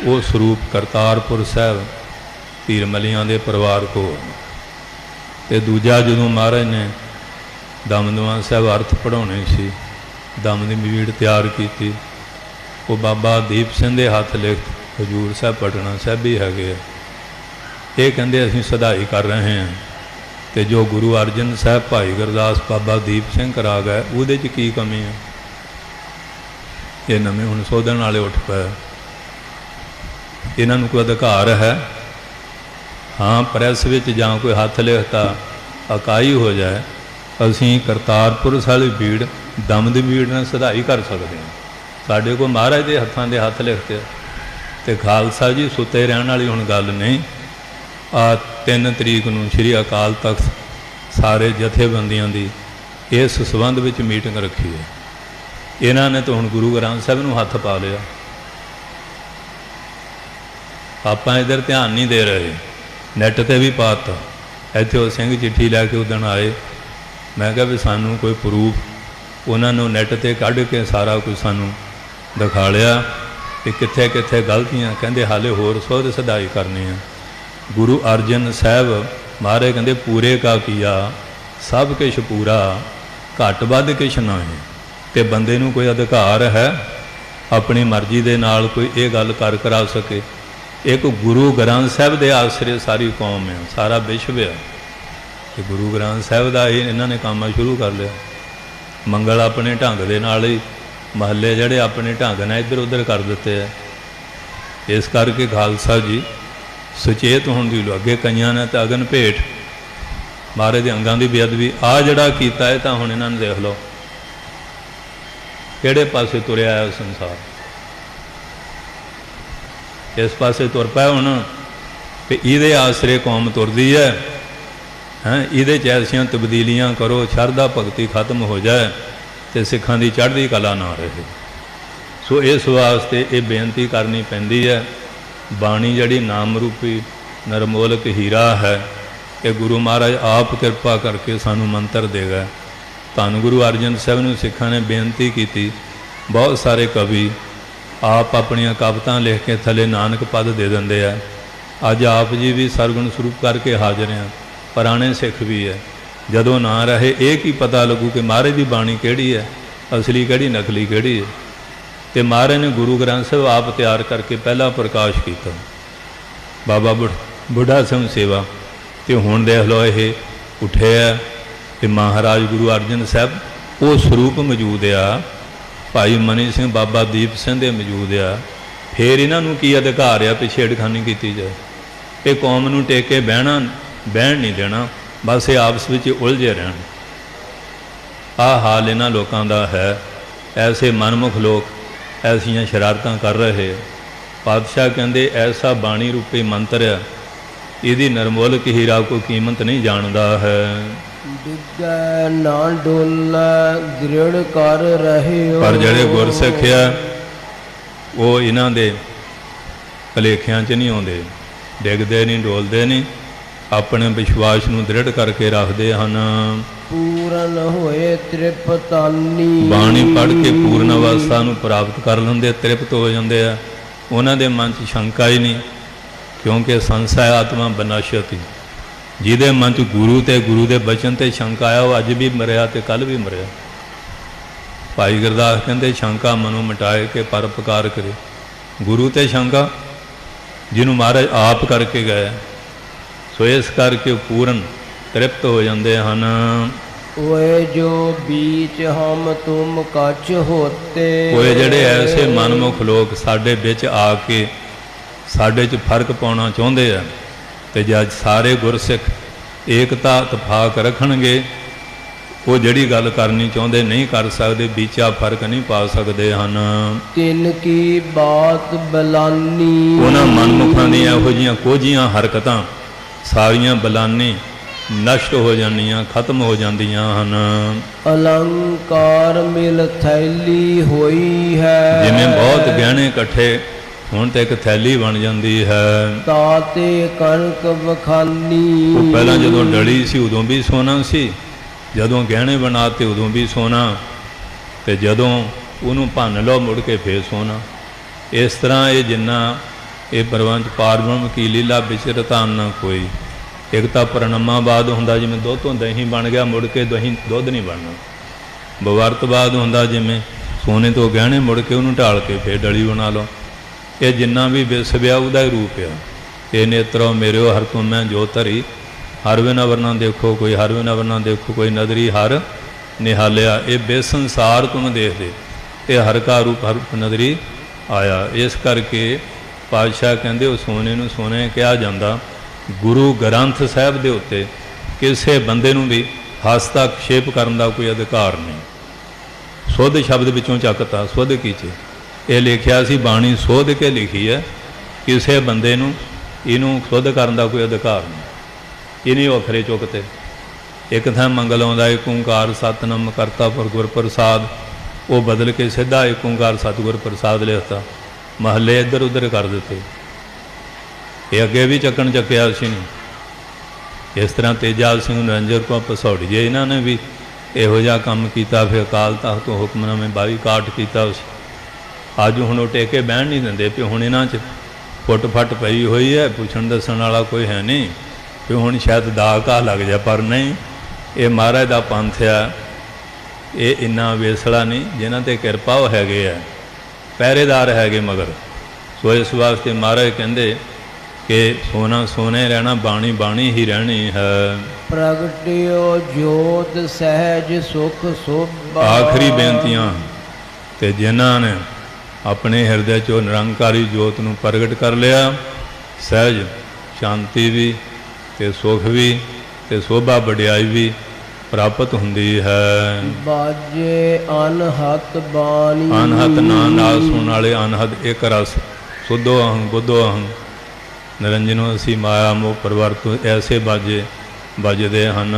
ਉਹ ਸਰੂਪ ਕਰਤਾਰਪੁਰ ਸਾਹਿਬ ਧੀਰਮਲੀਆਂ ਦੇ ਪਰਿਵਾਰ ਕੋਲ। ਤੇ ਦੂਜਾ ਜਦੋਂ ਮਹਾਰਾਜ ਨੇ ਦਮਦਮਾ ਸਾਹਿਬ ਅਰਥ ਪੜ੍ਹਾਉਣੇ ਸੀ, ਦਮ ਦੀ ਮੀੜ ਤਿਆਰ ਕੀਤੀ, ਉਹ ਬਾਬਾ ਦੀਪ ਸਿੰਘ ਦੇ ਹੱਥ ਲਿਖਤ ਹਜ਼ੂਰ ਸਾਹਿਬ ਪਟਨਾ ਸਾਹਿਬ ਵੀ ਹੈਗੇ ਆ। ਇਹ ਕਹਿੰਦੇ ਅਸੀਂ ਸਦਾਈ ਕਰ ਰਹੇ ਹਾਂ ਤੇ ਜੋ ਗੁਰੂ ਅਰਜਨ ਸਾਹਿਬ ਭਾਈ ਗੁਰਦਾਸ ਬਾਬਾ ਦੀਪ ਸਿੰਘ ਕਰਾ ਗਏ ਉਹਦੇ 'ਚ ਕੀ ਕਮੀ ਹੈ? ਇਹ ਨਵੇਂ ਹੁਣ ਸੋਧਣ ਵਾਲੇ ਉੱਠ ਪਏ। ਇਹਨਾਂ ਨੂੰ ਕੋਈ ਅਧਿਕਾਰ ਹੈ? ਹਾਂ, ਪ੍ਰੈਸ ਵਿੱਚ ਜਾਂ ਕੋਈ ਹੱਥ ਲਿਖਤਾ ਇਕਾਈ ਹੋ ਜਾਏ, ਅਸੀਂ ਕਰਤਾਰਪੁਰ ਸਾਹਿਬ ਭੀੜ ਦਮ ਦੀ ਭੀੜ ਨਾਲ ਸਦਾਈ ਕਰ ਸਕਦੇ ਹਾਂ। ਸਾਡੇ ਕੋਲ ਮਹਾਰਾਜ ਦੇ ਹੱਥਾਂ ਦੇ ਹੱਥ ਲਿਖਤੇ। ਤੇ ਖਾਲਸਾ ਜੀ ਸੁੱਤੇ ਰਹਿਣ ਵਾਲੀ ਹੁਣ ਗੱਲ ਨਹੀਂ। ਆ 3 ਤਰੀਕ ਨੂੰ ਸ਼੍ਰੀ ਅਕਾਲ ਤਖਤ ਸਾਰੇ ਜਥੇਬੰਦੀਆਂ ਦੀ ਇਸ ਸੰਬੰਧ ਵਿੱਚ ਮੀਟਿੰਗ ਰੱਖੀ ਹੈ। ਇਹਨਾਂ ਨੇ ਤਾਂ ਹੁਣ ਗੁਰੂ ਗ੍ਰੰਥ ਸਾਹਿਬ ਨੂੰ ਹੱਥ ਪਾ ਲਿਆ। ਆਪਾਂ ਇੱਧਰ ਧਿਆਨ ਨਹੀਂ ਦੇ ਰਹੇ, ਨੈੱਟ 'ਤੇ ਵੀ ਪਾਤਾ। ਇੱਥੇ ਉਹ ਸਿੰਘ ਚਿੱਠੀ ਲੈ ਕੇ ਉਦਣ ਆਏ, ਮੈਂ ਕਿਹਾ ਵੀ ਸਾਨੂੰ ਕੋਈ ਪ੍ਰੂਫ। ਉਹਨਾਂ ਨੂੰ ਨੈੱਟ 'ਤੇ ਕੱਢ ਕੇ ਸਾਰਾ ਕੁਝ ਸਾਨੂੰ ਦਿਖਾ ਲਿਆ ਕਿ ਕਿੱਥੇ ਕਿੱਥੇ ਗਲਤੀਆਂ। ਕਹਿੰਦੇ ਹਾਲੇ ਹੋਰ ਸੋਧ ਸਦਾਈ ਕਰਨੀ ਆ। ਗੁਰੂ ਅਰਜਨ ਸਾਹਿਬ ਮਹਾਰਾਜ ਕਹਿੰਦੇ ਪੂਰੇ ਕਾ ਕੀਆ ਸਭ ਕੁਛ ਪੂਰਾ, ਘੱਟ ਵੱਧ ਕੁਛ ਨਹੀਂ। ਤੇ ਬੰਦੇ ਨੂੰ ਕੋਈ ਅਧਿਕਾਰ ਹੈ ਆਪਣੀ ਮਰਜ਼ੀ ਦੇ ਨਾਲ ਕੋਈ ਇਹ ਗੱਲ ਕਰਾ ਸਕੇ? ਇੱਕ ਗੁਰੂ ਗ੍ਰੰਥ ਸਾਹਿਬ ਦੇ ਆਸਰੇ ਸਾਰੀ ਕੌਮ ਹੈ, ਸਾਰਾ ਵਿਸ਼ਵ ਹੈ। ਤੇ ਗੁਰੂ ਗ੍ਰੰਥ ਸਾਹਿਬ ਦਾ ਇਹਨਾਂ ਨੇ ਕੰਮ ਸ਼ੁਰੂ ਕਰ ਲਿਆ। ਮੰਗਲ ਆਪਣੇ ਢੰਗ ਦੇ ਨਾਲ ਹੀ, ਮਹੱਲੇ ਜਿਹੜੇ ਆਪਣੇ ਢੰਗ ਨਾਲ ਇੱਧਰ ਉੱਧਰ ਕਰ ਦਿੱਤੇ ਹੈ। ਇਸ ਕਰਕੇ ਖਾਲਸਾ ਜੀ ਸੁਚੇਤ ਹੋਣ ਦੀ ਲੋੜ। ਅੱਗੇ ਕਈਆਂ ਨੇ ਤਾਂ ਅਗਨ ਭੇਟ ਮਹਾਰਾਜ ਦੇ ਅੰਗਾਂ ਦੀ ਬੇਅਦਬੀ ਆ ਜਿਹੜਾ ਕੀਤਾ ਹੈ, ਤਾਂ ਹੁਣ ਇਹਨਾਂ ਨੂੰ ਦੇਖ ਲਓ ਕਿਹੜੇ ਪਾਸੇ ਤੁਰਿਆ ਹੈ ਸੰਸਾਰ। ਇਸ ਪਾਸੇ ਤੁਰ ਪਿਆ ਹੁਣ ਤੇ ਇਹਦੇ ਆਸਰੇ ਕੌਮ ਤੁਰਦੀ ਹੈ। ਇਹਦੇ 'ਚ ਐਸੀਆਂ ਤਬਦੀਲੀਆਂ ਕਰੋ, ਸ਼ਰਧਾ ਭਗਤੀ ਖਤਮ ਹੋ ਜਾਏ ਤੇ ਸਿੱਖਾਂ ਦੀ ਚੜ੍ਹਦੀ ਕਲਾ ਨਾ ਰਹੇ। ਸੋ ਇਸ ਵਾਸਤੇ ਇਹ ਬੇਨਤੀ ਕਰਨੀ ਪੈਂਦੀ ਹੈ। ਬਾਣੀ ਜਿਹੜੀ ਨਾਮ ਰੂਪੀ ਨਰਮੋਲਕ ਹੀਰਾ ਹੈ, ਇਹ ਗੁਰੂ ਮਹਾਰਾਜ ਆਪ ਕਿਰਪਾ ਕਰਕੇ ਸਾਨੂੰ ਮੰਤਰ ਦੇਗਾ। ਧੰਨ ਗੁਰੂ ਅਰਜਨ ਸਾਹਿਬ ਨੂੰ ਸਿੱਖਾਂ ਨੇ ਬੇਨਤੀ ਕੀਤੀ। ਬਹੁਤ ਸਾਰੇ ਕਵੀ ਆਪ ਆਪਣੀਆਂ ਕਵਿਤਾਂ ਲਿਖ ਕੇ ਥੱਲੇ ਨਾਨਕ ਪਦ ਦੇ ਦਿੰਦੇ ਆ। ਅੱਜ ਆਪ ਜੀ ਵੀ ਸਰਗੁਣ ਸਰੂਪ ਕਰਕੇ ਹਾਜ਼ਰ ਆ। ਪੁਰਾਣੇ ਸਿੱਖ ਵੀ ਹੈ। ਜਦੋਂ ਨਾ ਰਹੇ ਇਹ ਕੀ ਪਤਾ ਲੱਗੂ ਕਿ ਮਹਾਰਾਜ ਦੀ ਬਾਣੀ ਕਿਹੜੀ ਹੈ, ਅਸਲੀ ਕਿਹੜੀ, ਨਕਲੀ ਕਿਹੜੀ ਹੈ। ਤੇ ਮਹਾਰਾਜ ਨੇ ਗੁਰੂ ਗ੍ਰੰਥ ਸਾਹਿਬ ਆਪ ਤਿਆਰ ਕਰਕੇ ਪਹਿਲਾ ਪ੍ਰਕਾਸ਼ ਕੀਤਾ, ਬਾਬਾ ਬੁੱਢਾ ਸਿੰਘ ਸੇਵਾ। ਤੇ ਹੁਣ ਦੇਖ ਲਓ ਇਹ ਉੱਠਿਆ ਕਿ ਮਹਾਰਾਜ ਗੁਰੂ ਅਰਜਨ ਸਾਹਿਬ ਉਹ ਸਰੂਪ ਮੌਜੂਦ ਆ, ਭਾਈ ਮਨੀ ਸਿੰਘ ਬਾਬਾ ਦੀਪ ਸਿੰਘ ਦੇ ਮੌਜੂਦ ਆ। ਫਿਰ ਇਹਨਾਂ ਨੂੰ ਕੀ ਅਧਿਕਾਰ ਆ ਵੀ ਛੇੜਖਾਨੀ ਕੀਤੀ ਜਾਏ? ਇਹ ਕੌਮ ਨੂੰ ਟੇਕ ਕੇ ਬਹਿਣ ਨਹੀਂ ਦੇਣਾ, ਬਸ ਇਹ ਆਪਸ ਵਿੱਚ ਉਲਝੇ ਰਹਿਣ। ਆਹ ਹਾਲ ਇਹਨਾਂ ਲੋਕਾਂ ਦਾ ਹੈ। ਐਸੇ ਮਨਮੁਖ ਲੋਕ ਐਸੀਆਂ ਸ਼ਰਾਰਤਾਂ ਕਰ ਰਹੇ। ਪਾਤਸ਼ਾਹ ਕਹਿੰਦੇ ਐਸਾ ਬਾਣੀ ਰੂਪੀ ਮੰਤਰ ਆ, ਇਹਦੀ ਨਰਮੋਲਕ ਹੀਰਾ ਕੋਈ ਕੀਮਤ ਨਹੀਂ ਜਾਣਦਾ ਹੈ। ਡਿੱਗੈ ਨਾ ਡੋਲੈ ਦ੍ਰਿੜ ਕਰ ਰਹਿਓ। ਪਰ ਜਿਹੜੇ ਗੁਰਸਿੱਖ ਆ ਉਹ ਇਹਨਾਂ ਦੇ ਭਲੇਖਿਆਂ 'ਚ ਨਹੀਂ ਆਉਂਦੇ, ਡਿੱਗਦੇ ਨਹੀਂ, ਡੋਲਦੇ ਨਹੀਂ, ਆਪਣੇ ਵਿਸ਼ਵਾਸ ਨੂੰ ਦ੍ਰਿੜ ਕਰਕੇ ਰੱਖਦੇ ਹਨ। ਪੂਰਨ ਹੋਏ ਤ੍ਰਿਪਤਾਨੀ। ਬਾਣੀ ਪੜ੍ਹ ਕੇ ਪੂਰਨ ਅਵਸਥਾ ਨੂੰ ਪ੍ਰਾਪਤ ਕਰ ਲੈਂਦੇ, ਤ੍ਰਿਪਤ ਹੋ ਜਾਂਦੇ ਆ। ਉਹਨਾਂ ਦੇ ਮਨ 'ਚ ਸ਼ੰਕਾ ਹੀ ਨਹੀਂ, ਕਿਉਂਕਿ ਸੰਸਾ ਆਤਮਾ ਬਨਾਸ਼ਤੀ। ਜਿਹਦੇ ਮਨ 'ਚ ਗੁਰੂ ਤੇ ਗੁਰੂ ਦੇ ਬਚਨ ਤੇ ਸ਼ੰਕਾ ਆਇਆ, ਉਹ ਅੱਜ ਵੀ ਮਰਿਆ ਤੇ ਕੱਲ੍ਹ ਵੀ ਮਰਿਆ। ਭਾਈ ਗੁਰਦਾਸ ਕਹਿੰਦੇ ਸ਼ੰਕਾ ਮਨੋਂ ਮਿਟਾਏ ਕੇ ਪਰਉਪਕਾਰ ਕਰੇ। ਗੁਰੂ ਤੇ ਸ਼ੰਕਾ ਜਿਹਨੂੰ ਮਹਾਰਾਜ ਆਪ ਕਰਕੇ ਗਏ। ਸੋ ਇਸ ਕਰਕੇ ਪੂਰਨ ਤ੍ਰਿਪਤ ਹੋ ਜਾਂਦੇ ਹਨ। ਓਏ ਜੋ ਬੀਚ ਹਮ ਤੁਮ ਕੱਚ ਹੋਤੇ। ਓਏ ਜਿਹੜੇ ਐਸੇ ਮਨਮੁਖ ਲੋਕ ਸਾਡੇ ਵਿੱਚ ਆ ਕੇ ਸਾਡੇ 'ਚ ਫਰਕ ਪਾਉਣਾ ਚਾਹੁੰਦੇ ਆ, ਤੇ ਜਦ ਸਾਰੇ ਗੁਰਸਿੱਖ ਏਕਤਾ ਇਤਫਾਕ ਰੱਖਣਗੇ। ਉਹ ਜਿਹੜੀ ਗੱਲ ਕਰਨੀ ਚਾਹੁੰਦੇ ਨਹੀਂ ਕਰ ਸਕਦੇ, ਵਿਚਾ ਫਰਕ ਨਹੀਂ ਪਾ ਸਕਦੇ ਹਨ। ਤਿਨ ਕੀ ਬਾਤ ਬਲਾਨੀ, ਉਹਨਾਂ ਮਨਮੁਖਾਂ ਦੀਆਂ ਇਹੋ ਜਿਹੀਆਂ ਕੋਝੀਆਂ ਹਰਕਤਾਂ ਸਾਰੀਆਂ ਬਲਾਨੀ ਨਸ਼ਟ ਹੋ ਜਾਂਦੀਆਂ, ਖਤਮ ਹੋ ਜਾਂਦੀਆਂ ਹਨ। ਅਲੰਕਾਰ ਮਿਲ ਥੈਲੀ ਹੋਈ ਹੈ, ਜਿਵੇਂ ਬਹੁਤ ਗਹਿਣੇ ਇਕੱਠੇ ਹੁਣ ਤੇ ਇੱਕ ਥੈਲੀ ਬਣ ਜਾਂਦੀ ਹੈ। ਤਾਤੇ ਕਣਕ ਵਖਾਨੀ, ਉਹ ਪਹਿਲਾਂ ਜਦੋਂ ਡਲੀ ਸੀ ਉਦੋਂ ਵੀ ਸੋਨਾ ਸੀ, ਜਦੋਂ ਗਹਿਣੇ ਬਣਾਤੇ ਉਦੋਂ ਵੀ ਸੋਨਾ, ਤੇ ਜਦੋਂ ਉਹਨੂੰ ਭੰਨ ਲਓ ਮੁੜ ਕੇ ਫੇਰ ਸੋਨਾ। ਇਸ ਤਰ੍ਹਾਂ ਇਹ ਜਿੰਨਾ ਇਹ ਪ੍ਰਵੰਚ ਪਾਰਬ੍ਰਹਮ ਕੀ ਲੀਲਾ ਵਿਚਰਤਾ ਨਾ ਕੋਈ। ਇੱਕ ਤਾਂ ਪਰਣਮਾਬਾਦ ਹੁੰਦਾ, ਜਿਵੇਂ ਦੁੱਧ ਤੋਂ ਦਹੀਂ ਬਣ ਗਿਆ, ਮੁੜ ਕੇ ਦਹੀਂ ਦੁੱਧ ਨਹੀਂ ਬਣਨਾ। ਬਵਰਤਬਾਦ ਹੁੰਦਾ, ਜਿਵੇਂ ਸੋਨੇ ਤੋਂ ਗਹਿਣੇ ਮੁੜ ਕੇ ਉਹਨੂੰ ਢਾਲ ਕੇ ਫੇਰ ਡਲੀ ਬਣਾ ਲਓ। ਇਹ ਜਿੰਨਾ ਵੀ ਵਿਸਵਿਆ ਉਹਦਾ ਹੀ ਰੂਪ ਆ। ਇਹ ਨੇਤਰੋ ਮੇਰਿਓ ਹਰ ਤੁਮ ਮੈਂ ਜੋ ਧਰੀ, ਹਰ ਬਿਨ ਅਵਰ ਨਾ ਦੇਖੋ ਕੋਈ, ਹਰ ਬਿਨ ਅਵਰ ਨਾ ਦੇਖੋ ਕੋਈ, ਨਦਰੀ ਹਰ ਨਿਹਾਲਿਆ। ਇਹ ਬੇਸੰਸਾਰ ਤੁਮ ਦੇਖਦੇ, ਇਹ ਹਰ ਕਾ ਰੂਪ ਹਰ ਨਦਰੀ ਆਇਆ। ਇਸ ਕਰਕੇ ਪਾਤਸ਼ਾਹ ਕਹਿੰਦੇ ਉਹ ਸੋਨੇ ਨੂੰ ਸੋਨੇ ਕਿਹਾ ਜਾਂਦਾ। ਗੁਰੂ ਗ੍ਰੰਥ ਸਾਹਿਬ ਦੇ ਉੱਤੇ ਕਿਸੇ ਬੰਦੇ ਨੂੰ ਵੀ ਹਸਤਾਖੇਪ ਕਰਨ ਦਾ ਕੋਈ ਅਧਿਕਾਰ ਨਹੀਂ। ਸੁੱਧ ਸ਼ਬਦ ਵਿੱਚੋਂ ਚੱਕਤਾ, ਸੁੱਧ ਕੀਚੇ ਇਹ ਲਿਖਿਆ ਸੀ, ਬਾਣੀ ਸੋਧ ਕੇ ਲਿਖੀ ਹੈ। ਕਿਸੇ ਬੰਦੇ ਨੂੰ ਇਹਨੂੰ ਸੁੱਧ ਕਰਨ ਦਾ ਕੋਈ ਅਧਿਕਾਰ ਨਹੀਂ। ਇਹ ਨਹੀਂ ਵੱਖਰੇ ਚੁੱਕਤੇ। ਇੱਕ ਥਾਂ ਮੰਗਲ ਆਉਂਦਾ ਏਕ ਓਂਕਾਰ ਸਤਿਨਾਮ ਕਰਤਾ ਪੁਰਖ ਗੁਰ ਪ੍ਰਸਾਦ, ਉਹ ਬਦਲ ਕੇ ਸਿੱਧਾ ਏਕ ਓਂਕਾਰ ਸਤਿਗੁਰ ਪ੍ਰਸਾਦ ਲਿਖਤਾ, ਮਹੱਲੇ ਇੱਧਰ ਉੱਧਰ ਕਰ ਦਿੱਤੇ। ਇਹ ਅੱਗੇ ਵੀ ਚੱਕਣ ਚੱਕਿਆ ਸੀ ਨਹੀਂ। ਇਸ ਤਰ੍ਹਾਂ ਤੇਜਾਬ ਸਿੰਘ ਨਿਰੰਜਨ ਕੋ ਪਸੌੜੀ ਜੇ ਇਹਨਾਂ ਨੇ ਵੀ ਇਹੋ ਜਿਹਾ ਕੰਮ ਕੀਤਾ, ਫਿਰ ਅਕਾਲ ਤਖਤ ਤੋਂ ਹੁਕਮਨਾਮੇ 22 ਕੀਤਾ ਸੀ। ਅੱਜ ਹੁਣ ਉਹ ਟੇਕੇ ਬਹਿਣ ਨਹੀਂ ਦਿੰਦੇ ਵੀ ਹੁਣ ਇਹਨਾਂ 'ਚ ਫੁੱਟ ਫੱਟ ਪਈ ਹੋਈ ਹੈ, ਪੁੱਛਣ ਦੱਸਣ ਵਾਲਾ ਕੋਈ ਹੈ ਨਹੀਂ, ਵੀ ਹੁਣ ਸ਼ਾਇਦ ਦਾਗ ਘਾਹ ਲੱਗ ਜਾ। ਪਰ ਨਹੀਂ, ਇਹ ਮਹਾਰਾਜ ਦਾ ਪੰਥ ਆ। ਇਹ ਇੰਨਾ ਵੇਸਲਾ ਨਹੀਂ, ਜਿਨ੍ਹਾਂ 'ਤੇ ਕਿਰਪਾ ਉਹ ਹੈਗੇ ਆ, ਪਹਿਰੇਦਾਰ ਹੈਗੇ ਮਗਰ। ਸੋ ਇਸ ਵਾਸਤੇ ਮਹਾਰਾਜ ਕਹਿੰਦੇ ਕਿ ਸੋਨਾ ਸੋਨੇ ਰਹਿਣਾ, ਬਾਣੀ ਬਾਣੀ ਹੀ ਰਹਿਣੀ ਹੈ। ਪ੍ਰਗਟਿਓ ਜੋਤ ਸਹਿਜ ਸੁਖ ਸੋਭਾ। ਆਖਰੀ ਬੇਨਤੀਆਂ ਤੇ ਜਿਨ੍ਹਾਂ ਨੇ ਆਪਣੇ ਹਿਰਦੇ 'ਚੋਂ ਨਿਰੰਕਾਰੀ ਜੋਤ ਨੂੰ ਪ੍ਰਗਟ ਕਰ ਲਿਆ, ਸਹਿਜ ਸ਼ਾਂਤੀ ਵੀ ਤੇ ਸੁਖ ਵੀ ਤੇ ਸੋਭਾ ਵਡਿਆਈ ਵੀ ਪ੍ਰਾਪਤ ਹੁੰਦੀ ਹੈ। ਬਾਜੇ ਅਨਹਤ ਬਾਣੀ, ਅਨਹਤ ਨਾਂ ਨਾਲ ਸੁਣਨ ਵਾਲੇ, ਅਨਹਦ ਇੱਕ ਰਸ, ਸੁਧੋ ਅਹੰ ਬੁੱਧੋ ਅਹੰ ਨਿਰੰਜਨੋ ਅਸੀਂ ਮਾਇਆ ਮੋਹ ਪਰਵਰਤ, ਐਸੇ ਬਾਜੇ ਵੱਜਦੇ ਹਨ।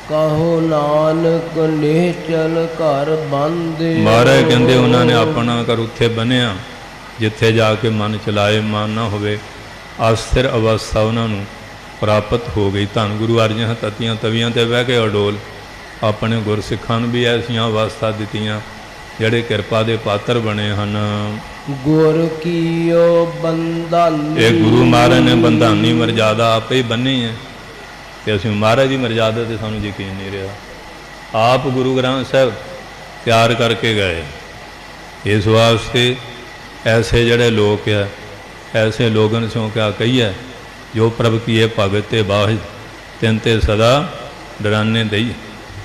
ਕਹੋ ਨਾਨਕ ਨਿਹਚਲ ਘਰ ਬੰਦੇ। ਮਹਾਰਾਜ ਕਹਿੰਦੇ ਉਹਨਾਂ ਨੇ ਆਪਣਾ ਘਰ ਉੱਥੇ ਬੰਨਿਆ ਜਿੱਥੇ ਜਾ ਕੇ ਮਨ ਚਲਾਏ, ਮਨ ਨਾ ਹੋਵੇ। ਅਸਥਿਰ ਅਵਸਥਾ ਉਹਨਾਂ ਨੂੰ ਪ੍ਰਾਪਤ ਹੋ ਗਈ। ਧੰਨ ਗੁਰੂ ਅਰਜਨ ਤਤੀਆਂ ਤਵੀਆਂ 'ਤੇ ਬਹਿ ਕੇ ਅਡੋਲ ਆਪਣੇ ਗੁਰਸਿੱਖਾਂ ਨੂੰ ਵੀ ਐਸੀਆਂ ਅਵਸਥਾ ਦਿੱਤੀਆਂ ਜਿਹੜੇ ਕਿਰਪਾ ਦੇ ਪਾਤਰ ਬਣੇ ਹਨ। ਗੁਰ ਕੀਓ ਬੰਧਾਨੀ, ਇਹ ਗੁਰੂ ਮਹਾਰਾਜ ਨੇ ਬੰਧਾਨੀ ਮਰਜ਼ਾਦਾ ਆਪੇ ਹੀ ਬੰਨੀ ਹੈ, ਤੇ ਅਸੀਂ ਮਹਾਰਾਜ ਦੀ ਮਰਜ਼ਾਦਾ 'ਤੇ ਸਾਨੂੰ ਯਕੀਨ ਨਹੀਂ ਰਿਹਾ। ਆਪ ਗੁਰੂ ਗ੍ਰੰਥ ਸਾਹਿਬ ਤਿਆਰ ਕਰਕੇ ਗਏ। ਇਸ ਵਾਸਤੇ ਐਸੇ ਜਿਹੜੇ ਲੋਕ ਆ, ਐਸੇ ਲੋਗਨ ਸਿਉ ਕਿਆ ਕਹੀਏ, ਜੋ ਪ੍ਰਭ ਕੀਏ ਭਗਤ ਤੇ ਬਾਹਿ, ਤਿਨ ਤੇ ਸਦਾ ਡਰਾਨੇ ਦਈ।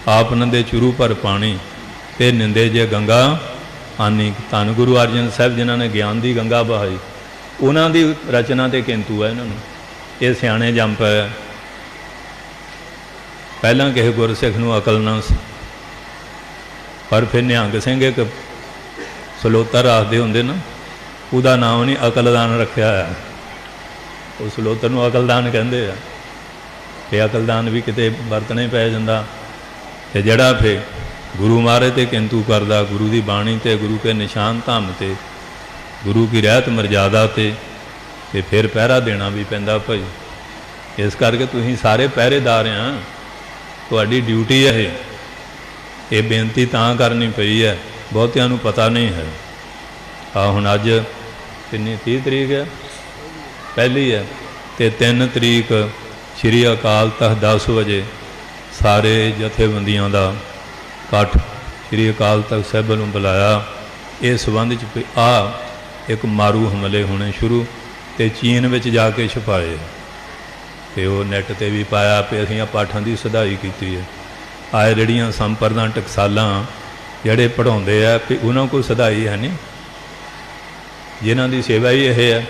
ਆਪ ਨੰਦੇ ਚੁਰੂ ਭਰ ਪਾਣੀ, ਤੇ ਨਿੰਦੇ ਜੇ ਗੰਗਾ ਆਨੀ। ਧੰਨ ਗੁਰੂ ਅਰਜਨ ਸਾਹਿਬ ਜਿਨ੍ਹਾਂ ਨੇ ਗਿਆਨ ਦੀ ਗੰਗਾ ਬਹਾਈ, ਉਹਨਾਂ ਦੀ ਰਚਨਾ ਤੇ ਕਿੰਤੂ ਹੈ ਇਹਨਾਂ ਨੂੰ। ਇਹ ਸਿਆਣੇ ਜੰਪ ਹੈ। ਪਹਿਲਾਂ ਕਿਸੇ ਗੁਰਸਿੱਖ ਨੂੰ ਅਕਲ ਨਾ ਸੀ, ਪਰ ਫਿਰ ਨਿਹੰਗ ਸਿੰਘ ਇੱਕ ਸਲੋਤਰ ਰੱਖਦੇ ਹੁੰਦੇ ਨਾ, ਉਹਦਾ ਨਾਮ ਨਹੀਂ ਅਕਲਦਾਨ ਰੱਖਿਆ ਹੈ। ਉਹ ਸਲੋਤਰ ਨੂੰ ਅਕਲਦਾਨ ਕਹਿੰਦੇ ਆ। ਤੇ ਅਕਲਦਾਨ ਵੀ ਕਿਤੇ ਵਰਤਣੇ ਪੈ ਜਾਂਦਾ। ਤੇ ਜਿਹੜਾ ਫਿਰ ਗੁਰੂ ਮਹਾਰਾਜ ਤੇ ਕਿੰਤੂ ਕਰਦਾ, ਗੁਰੂ ਦੀ ਬਾਣੀ ਤੇ, ਗੁਰੂ ਕੇ ਨਿਸ਼ਾਨ ਧਾਮ ਤੇ, ਗੁਰੂ ਕੀ ਰਹਿਤ ਮਰਜ਼ਾਦਾ ਤੇ ਫਿਰ ਪਹਿਰਾ ਦੇਣਾ ਵੀ ਪੈਂਦਾ ਭਾਈ। ਇਸ ਕਰਕੇ ਤੁਸੀਂ ਸਾਰੇ ਪਹਿਰੇਦਾਰ ਆ, ਤੁਹਾਡੀ ਡਿਊਟੀ ਹੈ ਇਹ ਬੇਨਤੀ ਤਾਂ ਕਰਨੀ ਪਈ ਹੈ, ਬਹੁਤਿਆਂ ਨੂੰ ਪਤਾ ਨਹੀਂ ਹੈ। ਹੁਣ ਅੱਜ ਕਿੰਨੀ 30 ਤਰੀਕ ਹੈ, ਪਹਿਲੀ ਹੈ, ਤੇ 3 ਤਰੀਕ ਸ਼੍ਰੀ ਅਕਾਲ ਤਖਤ 10 ਵਜੇ ਸਾਰੇ ਜਥੇਬੰਦੀਆਂ ਦਾ ਇਕੱਠ ਸ਼੍ਰੀ ਅਕਾਲ ਤਖਤ ਸਾਹਿਬ ਨੂੰ ਬੁਲਾਇਆ। ਇਸ ਸੰਬੰਧ 'ਚ ਇੱਕ ਮਾਰੂ ਹਮਲੇ ਹੋਣੇ ਸ਼ੁਰੂ, ਤੇ ਚੀਨ ਵਿੱਚ ਜਾ ਕੇ ਛਪਾਏ, ਤੇ ਉਹ ਨੈੱਟ 'ਤੇ ਵੀ ਪਾਇਆ ਵੀ ਅਸੀਂ ਆਹ ਪਾਠਾਂ ਦੀ ਸਦਾਈ ਕੀਤੀ ਹੈ। ਆਏ ਜਿਹੜੀਆਂ ਸੰਪਰਦਾਂ ਟਕਸਾਲਾਂ ਜਿਹੜੇ ਪੜ੍ਹਾਉਂਦੇ ਆ ਵੀ ਉਹਨਾਂ ਕੋਲ ਸਦਾਈ ਹੈ ਨਹੀਂ, ਜਿਨ੍ਹਾਂ ਦੀ ਸੇਵਾ ਹੀ ਇਹ ਹੈ।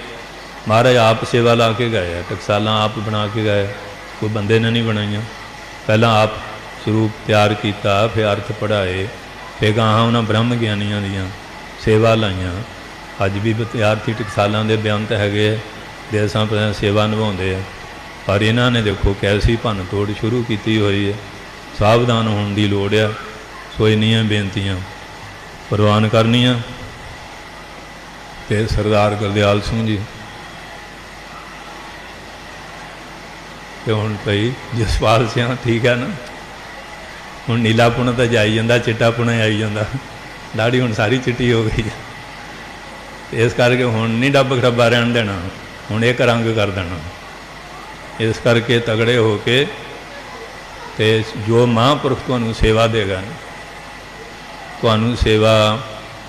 ਮਹਾਰਾਜ ਆਪ ਸੇਵਾ ਲਾ ਕੇ ਗਏ ਆ, ਟਕਸਾਲਾਂ ਆਪ ਬਣਾ ਕੇ ਗਏ, कोई बंदे ने नहीं बनाई। पहला आप ਸਰੂਪ ਤਿਆਰ ਕੀਤਾ, फिर अर्थ पढ़ाए, फिर ਗਾਹਾਂ ਉਹਨਾਂ ਬ੍ਰਹਮ ਗਿਆਨੀਆਂ ਦੀਆਂ ਸੇਵਾ ਲਾਈਆਂ। ਅੱਜ ਵੀ ਵਿਦਿਆਰਥੀ ਟਕਸਾਲਾਂ ਦੇ ਬੇਅੰਤ ਹੈਗੇ ਆ, ਦੇਸਾਂ ਪ੍ਰਦੇਸਾਂ ਸੇਵਾ ਨਿਭਾਉਂਦੇ ਆ। ਪਰ ਇਹਨਾਂ ਨੇ ਦੇਖੋ ਕੈਸੀ ਭੰਨ ਤੋੜ ਸ਼ੁਰੂ ਕੀਤੀ ਹੋਈ ਹੈ। ਸਾਵਧਾਨ ਹੋਣ ਦੀ ਲੋੜ ਆ। ਸੋ ਇੰਨੀਆਂ ਬੇਨਤੀਆਂ ਪ੍ਰਵਾਨ ਕਰਨੀਆਂ। ਤੇ ਸਰਦਾਰ ਗੁਰਦਿਆਲ ਸਿੰਘ ਜੀ ਤੇ ਹੁਣ ਭਾਈ ਜਸਪਾਲ ਸਿੰਘ ਠੀਕ ਹੈ ਨਾ। ਹੁਣ ਨੀਲਾ ਪੁਣਾ ਤਾਂ ਜਾਈ ਜਾਂਦਾ, ਚਿੱਟਾ ਪੁਣਾ ਆਈ ਜਾਂਦਾ, ਦਾੜੀ ਹੁਣ ਸਾਰੀ ਚਿੱਟੀ ਹੋ ਗਈ ਹੈ। ਇਸ ਕਰਕੇ ਹੁਣ ਨਹੀਂ ਡੱਬ ਖਰਾਬਾ ਰਹਿਣ ਦੇਣਾ, ਹੁਣ ਇੱਕ ਰੰਗ ਕਰ ਦੇਣਾ। ਇਸ ਕਰਕੇ ਤਗੜੇ ਹੋ ਕੇ ਤੇ ਜੋ ਮਹਾਂਪੁਰਖ ਤੁਹਾਨੂੰ ਸੇਵਾ ਦੇਗਾ, ਤੁਹਾਨੂੰ ਸੇਵਾ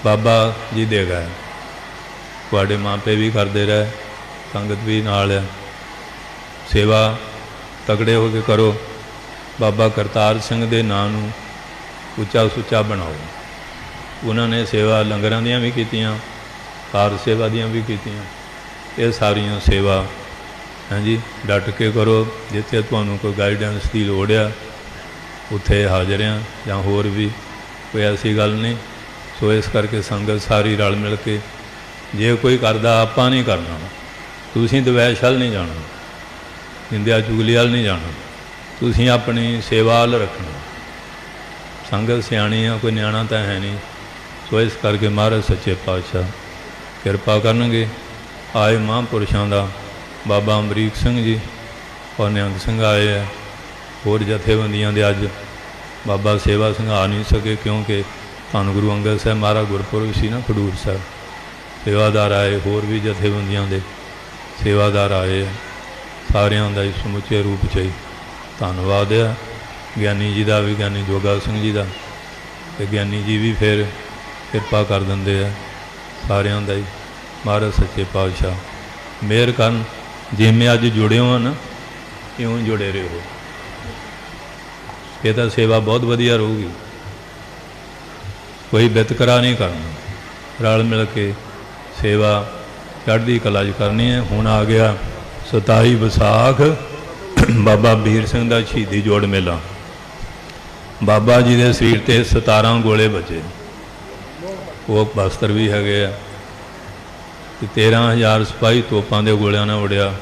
ਬਾਬਾ ਜੀ ਦੇਗਾ। ਤੁਹਾਡੇ ਮਾਪੇ ਵੀ ਕਰਦੇ ਰਹੇ, ਸੰਗਤ ਵੀ ਨਾਲ ਹੈ। ਸੇਵਾ ਤਗੜੇ ਹੋ ਕੇ ਕਰੋ। ਬਾਬਾ ਕਰਤਾਰ ਸਿੰਘ ਦੇ ਨਾਂ ਨੂੰ ਉੱਚਾ ਸੁੱਚਾ ਬਣਾਓ। ਉਹਨਾਂ ਨੇ ਸੇਵਾ ਲੰਗਰਾਂ ਦੀਆਂ ਵੀ ਕੀਤੀਆਂ, ਕਾਰ ਸੇਵਾ ਦੀਆਂ ਵੀ ਕੀਤੀਆਂ। ਇਹ ਸਾਰੀਆਂ ਸੇਵਾ ਹਾਂਜੀ ਡਟ ਕੇ ਕਰੋ। ਜਿੱਥੇ ਤੁਹਾਨੂੰ ਕੋਈ ਗਾਈਡੈਂਸ ਦੀ ਲੋੜ ਆ ਉੱਥੇ ਹਾਜ਼ਰ ਹਾਂ, ਜਾਂ ਹੋਰ ਵੀ ਕੋਈ ਐਸੀ ਗੱਲ ਨਹੀਂ। ਸੋ ਇਸ ਕਰਕੇ ਸੰਗਤ ਸਾਰੀ ਰਲ ਮਿਲ ਕੇ ਜੇ ਕੋਈ ਕਰਦਾ, ਆਪਾਂ ਨਹੀਂ ਕਰਨਾ। ਤੁਸੀਂ ਦਵੈਸ਼ ਵੱਲ ਨਹੀਂ ਜਾਣਾ, ਨਿੰਦਿਆ ਚੁਗਲੀ ਵੱਲ ਨਹੀਂ ਜਾਣਾ, ਤੁਸੀਂ ਆਪਣੀ ਸੇਵਾ ਵੱਲ ਰੱਖਣਾ। ਸੰਗਤ ਸਿਆਣੀ ਆ, ਕੋਈ ਨਿਆਣਾ ਤਾਂ ਹੈ ਨਹੀਂ। ਸੋ ਇਸ ਕਰਕੇ ਮਹਾਰਾਜ ਸੱਚੇ ਪਾਤਸ਼ਾਹ ਕਿਰਪਾ ਕਰਨਗੇ। ਆਏ ਮਹਾਂਪੁਰਸ਼ਾਂ ਦਾ ਬਾਬਾ ਅਮਰੀਕ ਸਿੰਘ ਜੀ ਔਰ ਨਿਹੰਗ ਸਿੰਘ ਆਏ ਹੈ। ਹੋਰ ਜਥੇਬੰਦੀਆਂ ਦੇ ਅੱਜ ਬਾਬਾ ਸੇਵਾ ਸਿੰਘ ਆ ਨਹੀਂ ਸਕੇ, ਕਿਉਂਕਿ ਧੰਨ ਗੁਰੂ ਅੰਗਦ ਸਾਹਿਬ ਮਹਾਰਾਜ ਗੁਰਪੁਰਬ ਸੀ ਨਾ ਖਡੂਰ ਸਾਹਿਬ। ਸੇਵਾਦਾਰ ਆਏ, ਹੋਰ ਵੀ ਜਥੇਬੰਦੀਆਂ ਦੇ ਸੇਵਾਦਾਰ ਆਏ ਹੈ। ਸਾਰਿਆਂ ਦਾ ਸਮੁੱਚੇ ਰੂਪ 'ਚ ਹੀ ਧੰਨਵਾਦ ਹੈ। ਗਿਆਨੀ ਜੀ ਦਾ ਵੀ, ਗਿਆਨੀ ਜੋਗਾ ਸਿੰਘ ਜੀ ਦਾ, ਅਤੇ ਗਿਆਨੀ ਜੀ ਵੀ ਫਿਰ ਕਿਰਪਾ ਕਰ ਦਿੰਦੇ ਆ। ਸਾਰਿਆਂ ਦਾ ਹੀ ਮਹਾਰਾਜ ਸੱਚੇ ਪਾਤਸ਼ਾਹ ਮਿਹਰ ਕਰਨ। ਜਿਵੇਂ ਅੱਜ ਜੁੜੇ ਹੋ ਨਾ, ਇਉਂ ਜੁੜੇ ਰਹੋ। ਇਹ ਤਾਂ ਸੇਵਾ ਬਹੁਤ ਵਧੀਆ ਰਹੂਗੀ। ਕੋਈ ਵਿਤਕਰਾ ਨਹੀਂ ਕਰਨਾ, ਰਲ ਮਿਲ ਕੇ ਸੇਵਾ ਚੜ੍ਹਦੀ ਕਲਾ 'ਚ ਕਰਨੀ ਹੈ। ਹੁਣ ਆ ਗਿਆ 27 ਵਿਸਾਖ, ਬਾਬਾ ਵੀਰ ਸਿੰਘ ਦਾ ਸ਼ਹੀਦੀ ਜੋੜ ਮੇਲਾ। ਬਾਬਾ ਜੀ ਦੇ ਸਰੀਰ 'ਤੇ 17 ਗੋਲੇ ਵੱਜੇ, ਉਹ ਬਸਤਰ ਵੀ ਹੈਗੇ ਆ। 13,000 ਸਿਪਾਹੀ ਤੋਪਾਂ ਦੇ ਗੋਲਿਆਂ ਨਾਲ ਉੜਿਆ।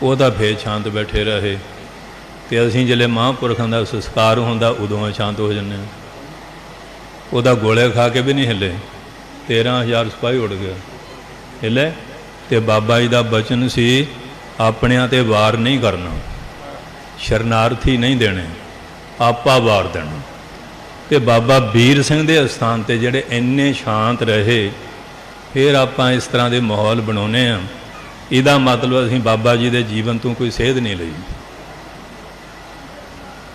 ਉਹ ਤਾਂ ਫੇਰ ਸ਼ਾਂਤ ਬੈਠੇ ਰਹੇ, ਅਤੇ ਅਸੀਂ ਜਿਹੜੇ ਮਹਾਂਪੁਰਖਾਂ ਦਾ ਸੰਸਕਾਰ ਹੁੰਦਾ ਉਦੋਂ ਸ਼ਾਂਤ ਹੋ ਜਾਂਦੇ ਹਾਂ। ਉਹਦਾ ਗੋਲੇ ਖਾ ਕੇ ਵੀ ਨਹੀਂ ਹਿੱਲੇ। 13,000 ਸਿਪਾਹੀ ਉੜ ਗਿਆ, ਹਿੱਲੇ। ਅਤੇ ਬਾਬਾ ਜੀ ਦਾ ਬਚਨ ਸੀ, ਆਪਣਿਆਂ 'ਤੇ ਵਾਰ ਨਹੀਂ ਕਰਨਾ, ਸ਼ਰਨਾਰਥੀ ਨਹੀਂ ਦੇਣੇ, ਆਪਾ ਵਾਰ ਦੇਣਾ। ਅਤੇ ਬਾਬਾ ਵੀਰ ਸਿੰਘ ਦੇ ਅਸਥਾਨ 'ਤੇ ਜਿਹੜੇ ਇੰਨੇ ਸ਼ਾਂਤ ਰਹੇ, ਫਿਰ ਆਪਾਂ ਇਸ ਤਰ੍ਹਾਂ ਦੇ ਮਾਹੌਲ ਬਣਾਉਂਦੇ ਹਾਂ। ਇਹਦਾ ਮਤਲਬ ਅਸੀਂ ਬਾਬਾ ਜੀ ਦੇ ਜੀਵਨ ਤੋਂ ਕੋਈ ਸੇਧ ਨਹੀਂ ਲਈ।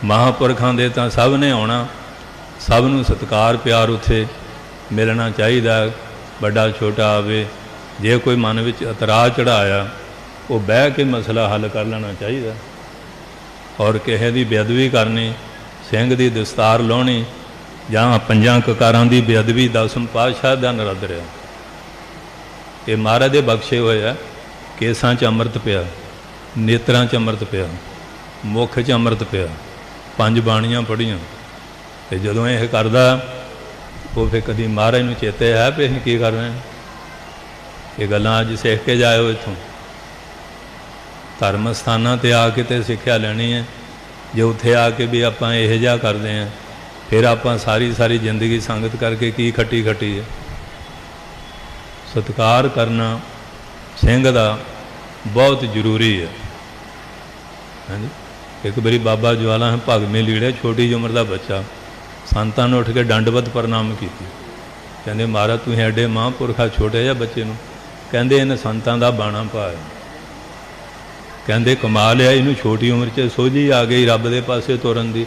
ਮਹਾਂਪੁਰਖਾਂ ਦੇ ਤਾਂ ਸਭ ਨੇ ਆਉਣਾ, ਸਭ ਨੂੰ ਸਤਿਕਾਰ ਪਿਆਰ ਉੱਥੇ ਮਿਲਣਾ ਚਾਹੀਦਾ। ਵੱਡਾ ਛੋਟਾ ਆਵੇ, ਜੇ ਕੋਈ ਮਨ ਵਿੱਚ ਇਤਰਾਜ਼ ਚੜ੍ਹਾਇਆ, ਉਹ ਬਹਿ ਕੇ ਮਸਲਾ ਹੱਲ ਕਰ ਲੈਣਾ ਚਾਹੀਦਾ। ਔਰ ਕਿਸੇ ਦੀ ਬੇਅਦਬੀ ਕਰਨੀ, ਸਿੰਘ ਦੀ ਦਸਤਾਰ ਲਾਉਣੀ, ਜਾਂ 5 ਕਕਾਰਾਂ ਦੀ ਬੇਅਦਬੀ 10ਵੇਂ ਪਾਤਸ਼ਾਹ ਦਾ ਨਰਾਦਰ ਹੈ। ਇਹ ਮਹਾਰਾਜ ਦੇ ਬਖਸ਼ੇ ਹੋਏ ਆ। ਕੇਸਾਂ 'ਚ ਅੰਮ੍ਰਿਤ ਪਿਆ, ਨੇਤਰਾਂ 'ਚ ਅੰਮ੍ਰਿਤ ਪਿਆ, ਮੁੱਖ 'ਚ ਅੰਮ੍ਰਿਤ ਪਿਆ, 5 ਬਾਣੀਆਂ ਪੜ੍ਹੀਆਂ। ਅਤੇ ਜਦੋਂ ਇਹ ਕਰਦਾ, ਉਹ ਫਿਰ ਕਦੀ ਮਹਾਰਾਜ ਨੂੰ ਚੇਤੇ ਹੈ ਵੀ ਅਸੀਂ ਕੀ ਕਰ ਰਹੇ ਹਾਂ। ਇਹ ਗੱਲਾਂ ਅੱਜ ਸਿੱਖ ਕੇ ਜਾਇਓ ਇੱਥੋਂ। ਧਰਮ ਸਥਾਨਾਂ 'ਤੇ ਆ ਕੇ ਤੇ ਸਿੱਖਿਆ ਲੈਣੀ ਹੈ। ਜੇ ਉੱਥੇ ਆ ਕੇ ਵੀ ਆਪਾਂ ਇਹੋ ਜਿਹਾ ਕਰਦੇ ਹਾਂ, ਫਿਰ ਆਪਾਂ ਸਾਰੀ ਜ਼ਿੰਦਗੀ ਸੰਗਤ ਕਰਕੇ ਕੀ ਖੱਟੀ ਹੈ। ਸਤਿਕਾਰ ਕਰਨਾ ਸਿੰਘ ਦਾ ਬਹੁਤ ਜ਼ਰੂਰੀ ਹੈ। ਹਾਂਜੀ, ਇੱਕ ਵਾਰੀ ਬਾਬਾ ਜਵਾਲਾ ਭਗਵੇਂ ਲੀੜੇ, ਛੋਟੀ ਜਿਹੀ ਉਮਰ ਦਾ ਬੱਚਾ, ਸੰਤਾਂ ਨੂੰ ਉੱਠ ਕੇ ਦੰਡਵਤ ਪ੍ਰਣਾਮ ਕੀਤੀ। ਕਹਿੰਦੇ ਮਹਾਰਾਜ ਤੁਸੀਂ ਐਡੇ ਮਹਾਂਪੁਰਖਾ, ਛੋਟੇ ਜਿਹੇ ਬੱਚੇ ਨੂੰ ਕਹਿੰਦੇ ਇਹਨੇ ਸੰਤਾਂ ਦਾ ਬਾਣਾ ਪਾਇਆ। ਕਹਿੰਦੇ ਕਮਾਲ ਹੈ, ਇਹਨੂੰ ਛੋਟੀ ਉਮਰ 'ਚ ਸੋਝੀ ਆ ਗਈ ਰੱਬ ਦੇ ਪਾਸੇ ਤੁਰਨ ਦੀ,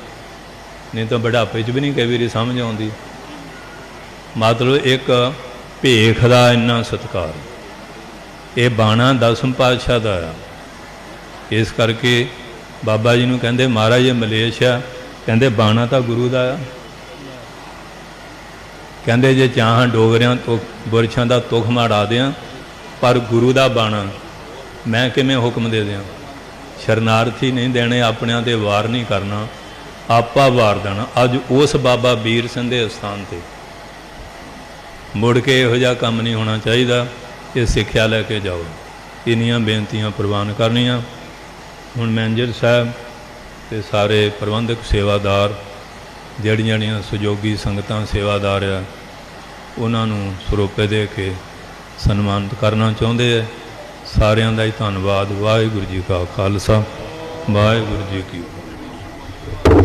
ਨਹੀਂ ਤਾਂ ਬੁਢਾਪੇ 'ਚ ਵੀ ਨਹੀਂ ਕਈ ਵਾਰੀ ਸਮਝ ਆਉਂਦੀ। ਮਤਲਬ ਇੱਕ ਭੇਖ ਦਾ ਇੰਨਾ ਸਤਿਕਾਰ। ਇਹ ਬਾਣਾ 10ਵੇਂ ਪਾਤਸ਼ਾਹ ਦਾ ਆ। ਇਸ ਕਰਕੇ ਬਾਬਾ ਜੀ ਨੂੰ ਕਹਿੰਦੇ ਮਹਾਰਾਜ ਇਹ ਮਲੇਸ਼ ਆ, ਕਹਿੰਦੇ ਬਾਣਾ ਤਾਂ ਗੁਰੂ ਦਾ ਆ। ਕਹਿੰਦੇ ਜੇ ਚਾਹਾਂ ਡੋਗਰਿਆਂ ਤੋਂ ਬੁਰਛਾਂ ਦਾ ਤੁਖ ਮਾੜਾ ਦਿਆਂ, ਪਰ ਗੁਰੂ ਦਾ ਬਾਣਾ ਮੈਂ ਕਿਵੇਂ ਹੁਕਮ ਦੇ ਦਿਆਂ। ਸ਼ਰਨਾਰਥੀ ਨਹੀਂ ਦੇਣੇ, ਆਪਣਿਆਂ ਤੇ ਵਾਰ ਨਹੀਂ ਕਰਨਾ, ਆਪਾ ਵਾਰ ਦੇਣਾ। ਅੱਜ ਉਸ ਬਾਬਾ ਵੀਰ ਸਿੰਘ ਦੇ ਸਥਾਨ ਤੇ ਮੁੜ ਕੇ ਇਹੋ ਜਿਹਾ ਕੰਮ ਨਹੀਂ ਹੋਣਾ ਚਾਹੀਦਾ। ਇਹ ਸਿੱਖਿਆ ਲੈ ਕੇ ਜਾਓ। ਇੰਨੀਆਂ ਬੇਨਤੀਆਂ ਪ੍ਰਵਾਨ ਕਰਨੀਆਂ। ਹੁਣ ਮੈਨੇਜਰ ਸਾਹਿਬ ਤੇ ਸਾਰੇ ਪ੍ਰਬੰਧਕ ਸੇਵਾਦਾਰ, ਜਿਹੜੀਆਂ ਸਹਿਯੋਗੀ ਸੰਗਤਾਂ ਸੇਵਾਦਾਰ ਆ, ਉਹਨਾਂ ਨੂੰ ਸਰੋਪੇ ਦੇ ਕੇ ਸਨਮਾਨਿਤ ਕਰਨਾ ਚਾਹੁੰਦੇ ਹੈ। ਸਾਰਿਆਂ ਦਾ ਹੀ ਧੰਨਵਾਦ। ਵਾਹਿਗੁਰੂ ਜੀ ਕਾ ਖਾਲਸਾ, ਵਾਹਿਗੁਰੂ ਜੀ ਕੀ ਫਤਿਹ।